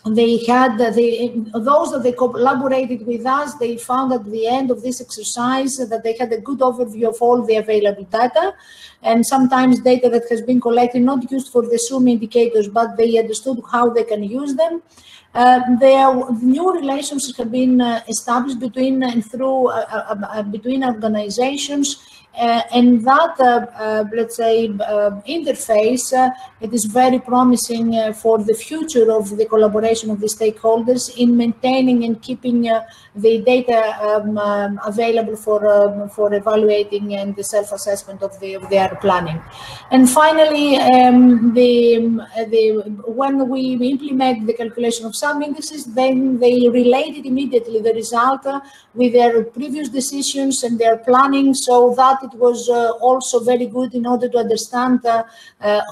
Those that they collaborated with us, they found at the end of this exercise that they had a good overview of all the available data, and sometimes data that has been collected, not used for the SUMI indicators, but they understood how they can use them. Their new relationships have been established between organizations. And that, let's say, interface, it is very promising for the future of the collaboration of the stakeholders in maintaining and keeping the data available for evaluating and the self-assessment of their planning. And finally, when we implement the calculation of some indices, then they related immediately the result with their previous decisions and their planning, so that it was also very good in order to understand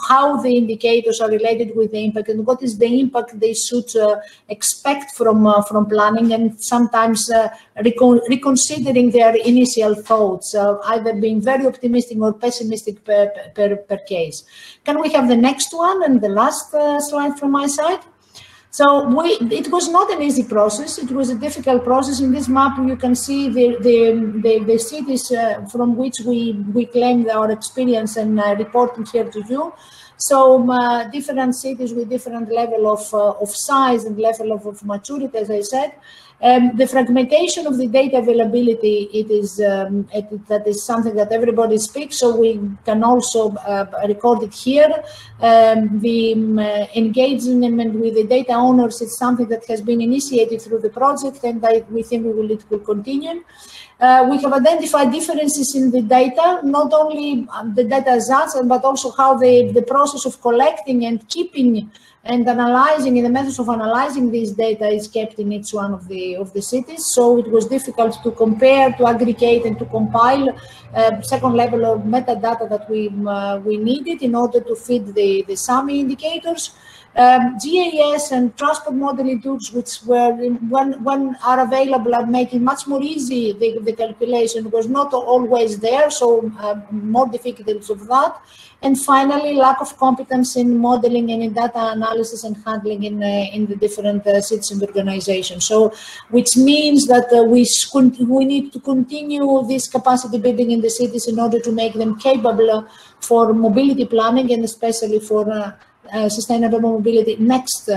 how the indicators are related with the impact and what is the impact they should expect from planning, and sometimes reconsidering their initial thoughts, either being very optimistic or pessimistic per case. Can we have the next one and the last slide from my side? So it was not an easy process. It was a difficult process. In this map, you can see the cities from which we claim our experience and reporting here to you. So different cities with different level of size and level of maturity, as I said. The fragmentation of the data availability, that is something that everybody speaks, so we can also record it here. The engagement with the data owners is something that has been initiated through the project, and we think it will continue. We have identified differences in the data, not only the data as such, but also how the process of collecting and keeping and analyzing, in the methods of analyzing this data is kept in each one of the cities. So it was difficult to compare, to aggregate, and to compile second level of metadata that we needed in order to fit the SUMI indicators. GIS and transport modeling tools, which were when are available, are making much more easy the calculation, was not always there, so more difficulties of that. And finally, lack of competence in modeling and in data analysis and handling in the different cities and organizations. So, which means that we need to continue this capacity building in the cities in order to make them capable for mobility planning, and especially for sustainable mobility next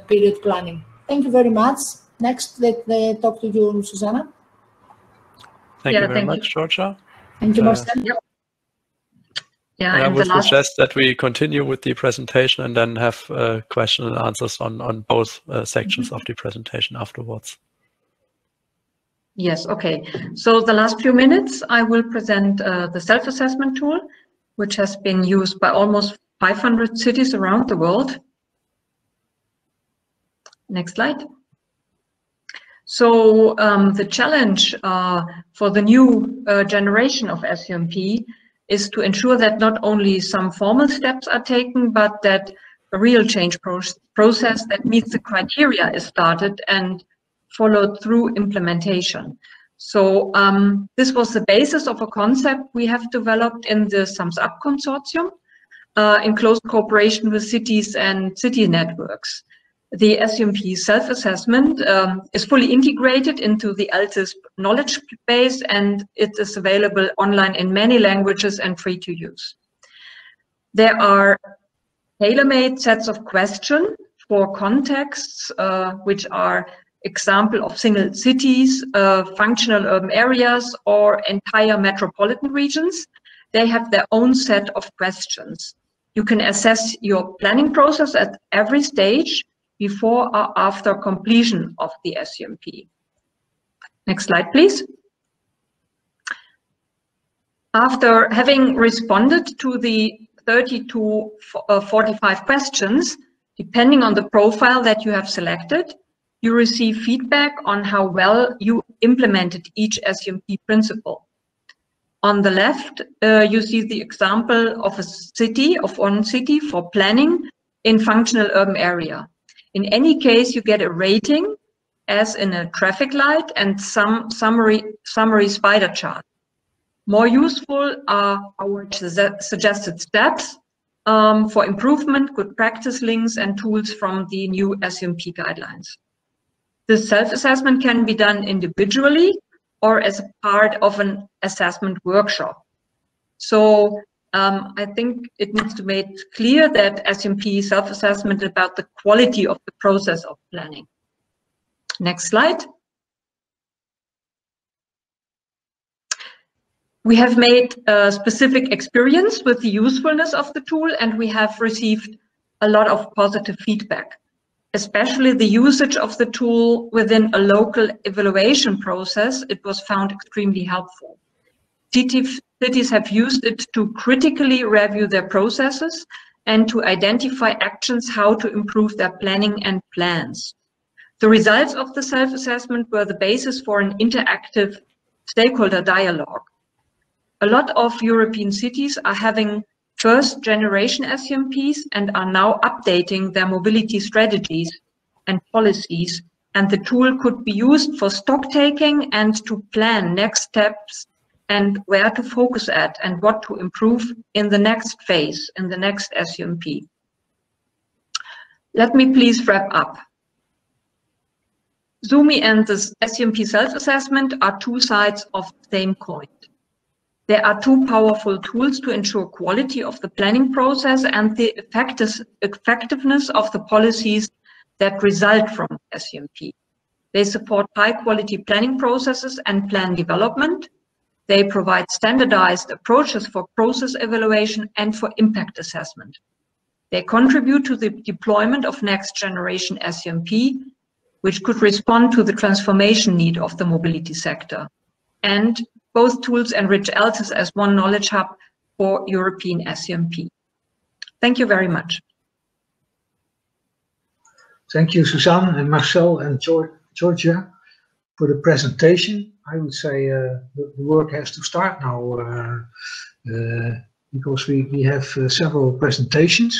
period planning. Thank you very much. Next, let me talk to you, Susanne. Thank you very much, Georgia. Thank you, Marcel. Yep. Yeah, and I would last... suggest that we continue with the presentation and then have question and answers on both sections of the presentation afterwards. Yes, okay. So the last few minutes, I will present the self-assessment tool, which has been used by almost 500 cities around the world. Next slide. So the challenge for the new generation of SUMP is to ensure that not only some formal steps are taken, but that a real change process that meets the criteria is started and followed through implementation. So this was the basis of a concept we have developed in the SUMPs Up consortium in close cooperation with cities and city networks. The SUMP self-assessment is fully integrated into the ALTISP knowledge base, and it is available online in many languages and free to use. There are tailor-made sets of questions for contexts, which are example of single cities, functional urban areas, or entire metropolitan regions. They have their own set of questions. You can assess your planning process at every stage, before or after completion of the SUMP. Next slide, please. After having responded to the 30 to 45 questions, depending on the profile that you have selected, you receive feedback on how well you implemented each SUMP principle. On the left, you see the example of one city for planning in functional urban area. In any case, you get a rating, as in a traffic light, and some summary spider chart. More useful are our suggested steps for improvement, good practice links, and tools from the new SUMP guidelines. This self-assessment can be done individually or as a part of an assessment workshop. So I think it needs to be made clear that SUMP self-assessment is about the quality of the process of planning. Next slide. We have made a specific experience with the usefulness of the tool, and we have received a lot of positive feedback, especially the usage of the tool within a local evaluation process. It was found extremely helpful. Cities have used it to critically review their processes and to identify actions how to improve their planning and plans. The results of the self-assessment were the basis for an interactive stakeholder dialogue. A lot of European cities are having first-generation SUMPs and are now updating their mobility strategies and policies, and the tool could be used for stock taking and to plan next steps and where to focus at and what to improve in the next phase, in the next SUMP. Let me please wrap up. SUMI and the SUMP self-assessment are two sides of the same coin. There are two powerful tools to ensure quality of the planning process and the effectiveness of the policies that result from SUMP. They support high-quality planning processes and plan development. They provide standardized approaches for process evaluation and for impact assessment. They contribute to the deployment of next-generation SUMP, which could respond to the transformation need of the mobility sector. And both tools enrich ELSIS as one knowledge hub for European SUMP. Thank you very much. Thank you, Susanne and Marcel and Georgia, for the presentation. I would say the work has to start now because we have several presentations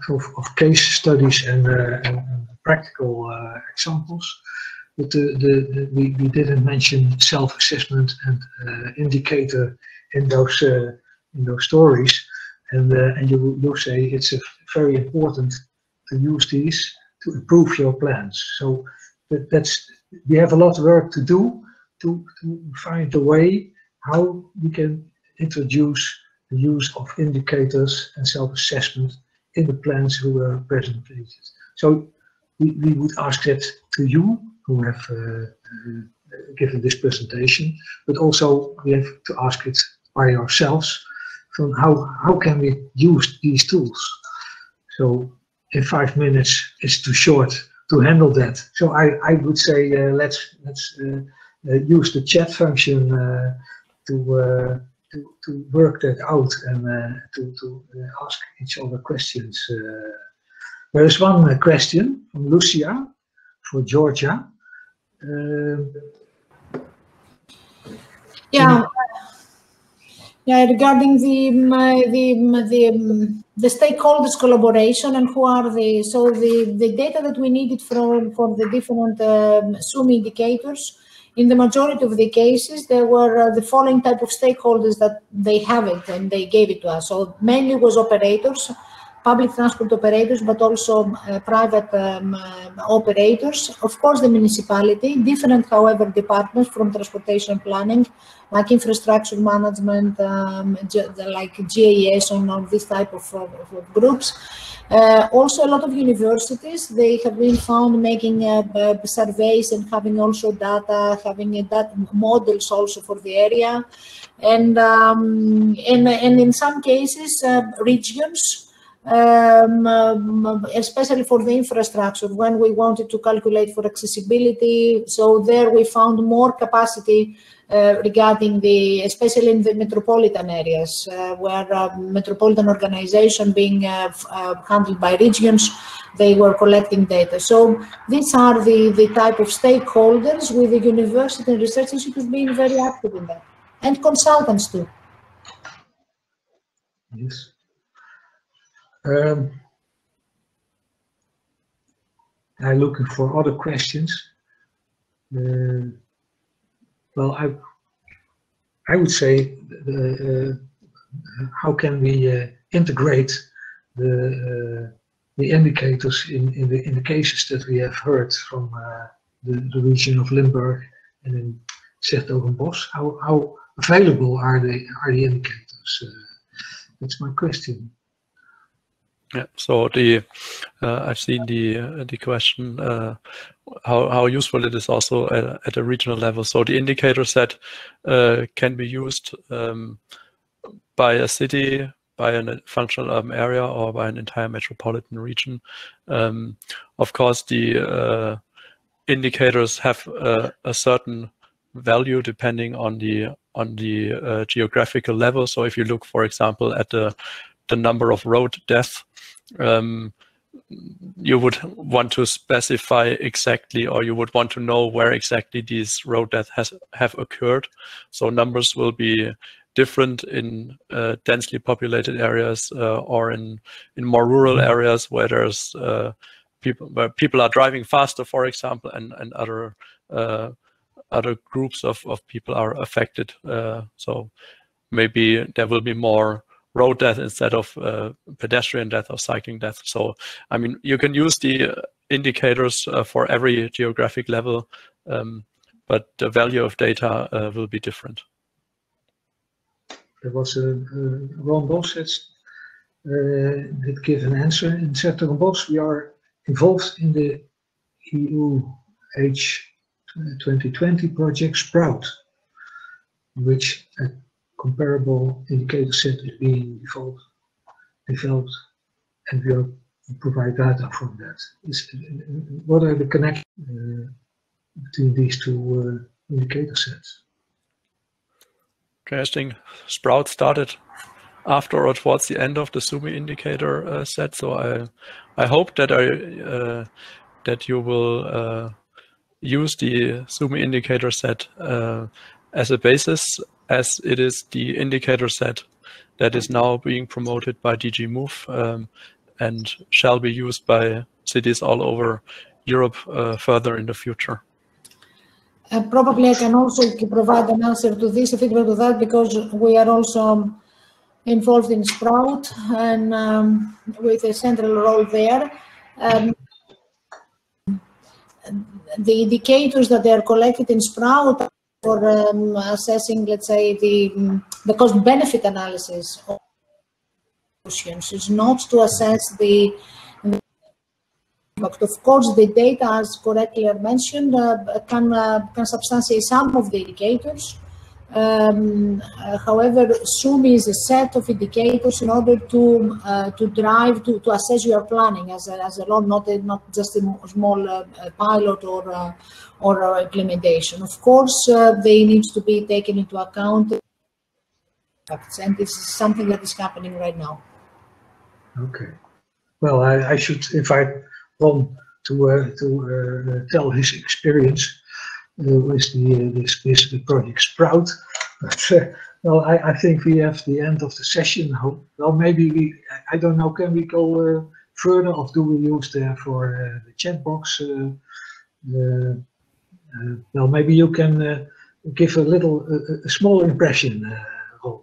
of case studies and practical examples. But we didn't mention self-assessment and indicator in those stories, and you say it's very important to use these to improve your plans. So we have a lot of work to do to find a way how we can introduce the use of indicators and self-assessment in the plans who are presented. So we would ask that to you who have given this presentation, but also we have to ask it by ourselves from how can we use these tools. So in 5 minutes it's too short to handle that. So I would say let's use the chat function to work that out and to ask each other questions. There is one question from Lucia for Georgia. Regarding the stakeholders collaboration and who are the data that we needed for the different SUMI indicators. In the majority of the cases, there were the following type of stakeholders that they have it and they gave it to us. So mainly was operators, public transport operators, but also private operators. Of course, the municipality, different, however, departments from transportation planning, like infrastructure management, like GIS and all this type of groups. Also, a lot of universities, they have been found making surveys and having also data, having data models also for the area. And in some cases, regions, especially for the infrastructure, when we wanted to calculate for accessibility. So there we found more capacity regarding especially in the metropolitan areas, where metropolitan organization being handled by regions, they were collecting data. So these are the type of stakeholders, with the university and research institutes being very active in that, and consultants too. Yes. I'm looking for other questions. Well, I would say how can we integrate the indicators in the cases that we have heard from the region of Limburg and in s-Hertogenbosch? How available are the indicators? That's my question. Yeah, so I've seen the question how useful it is also at a regional level. So the indicator set can be used by a city, by a functional urban area, or by an entire metropolitan region. Of course, the indicators have a certain value depending on the geographical level. So if you look, for example, at the number of road deaths, you would want to specify exactly, or you would want to know where exactly these road deaths have occurred. So numbers will be different in densely populated areas or in more rural areas where there's people are driving faster, for example, and other groups of people are affected. So maybe there will be more road death instead of pedestrian death or cycling death. So, I mean, you can use the indicators for every geographic level, but the value of data will be different. there was Ron Bos did give an answer. In s-Hertogenbosch, we are involved in the EU H 2020 project Sprout, in which a comparable indicator set is being developed, and we provide data from that. What are the connections between these two indicator sets? Interesting. Sprout started after or towards the end of the SUMI indicator set, so I hope that that you will use the SUMI indicator set as a basis, as it is the indicator set that is now being promoted by DG Move and shall be used by cities all over Europe further in the future. Probably I can also provide an answer to this, a feedback to that, because we are also involved in Sprout and with a central role there. The indicators that they are collected in Sprout for assessing, let's say, the cost-benefit analysis of solutions is not to assess the impact. Of course, the data, as correctly mentioned, can substantiate some of the indicators. However, SUMI is a set of indicators in order to drive to assess your planning as a lot, not just a small pilot or implementation. Of course, they need to be taken into account, and this is something that is happening right now. Okay. Well, I should invite Ron to tell his experience with the project Sprout. But, well, I think we have the end of the session. Well, maybe I don't know, can we go further, or do we use there for the chat box? Well, maybe you can give a small impression, Ron.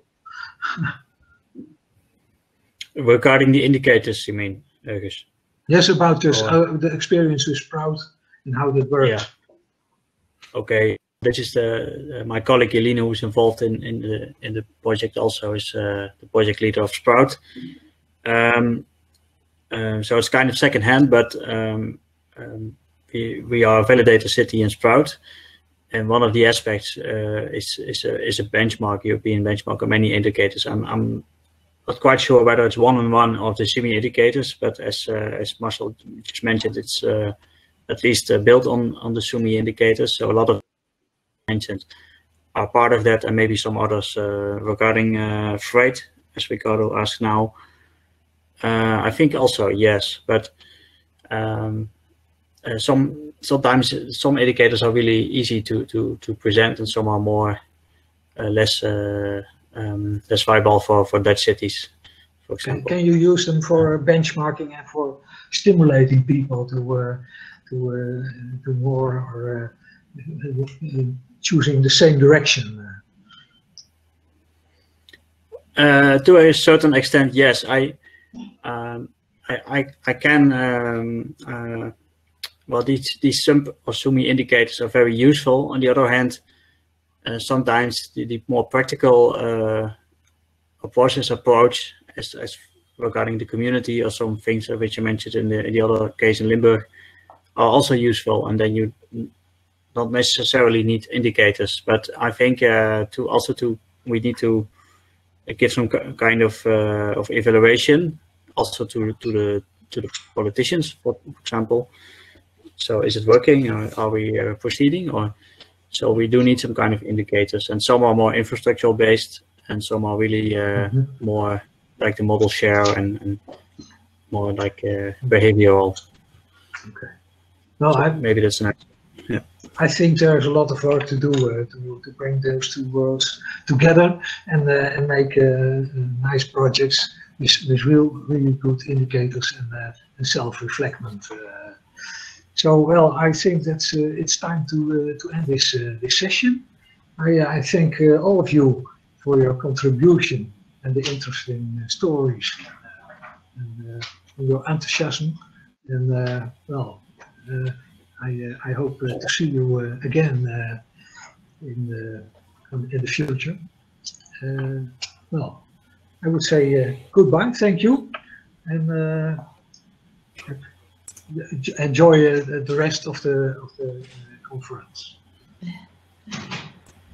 Regarding the indicators, you mean, Guus? Yes, about this, the experience with Sprout and how that works. Yeah. Okay, this is my colleague Elena, who's involved in the project. Also, is the project leader of Sprout. So it's kind of secondhand, but we are a validator city in Sprout, and one of the aspects is a benchmark, European benchmark of many indicators. I'm not quite sure whether it's one-on-one of the SUMI indicators, but as Marcel just mentioned, it's at least built on the SUMI indicators. So a lot of mentioned are part of that, and maybe some others regarding freight, as Ricardo asked now. I think also yes, but sometimes some indicators are really easy to present, and some are more less viable for Dutch cities, for example. Can you use them for benchmarking and for stimulating people to more or choosing the same direction? To a certain extent, yes. I can. Well, these SUMP or SUMI indicators are very useful. On the other hand, sometimes the more practical approach, as regarding the community, or some things which you mentioned in the other case in Limburg, are also useful, and then you don't necessarily need indicators. But I think we need to give some kind of evaluation also to the politicians, for example. So is it working? Or are we proceeding? Or so we do need some kind of indicators, and some are more infrastructural based, and some are really more like the model share and more like behavioral. Okay. Well, so maybe that's an. Yeah. I think there's a lot of work to do to bring those two worlds together and make nice projects with really good indicators and self-reflectment. So, well, I think that's it's time to end this session. I thank all of you for your contribution and the interesting stories and your enthusiasm. And well, I hope to see you again in the future. Well, I would say goodbye, thank you, and enjoy the rest of the conference.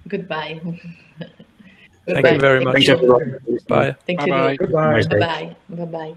Goodbye. Thank you very much. Thanks, everyone. Bye. Thank you. Bye-bye. Goodbye. Bye-bye. Bye-bye.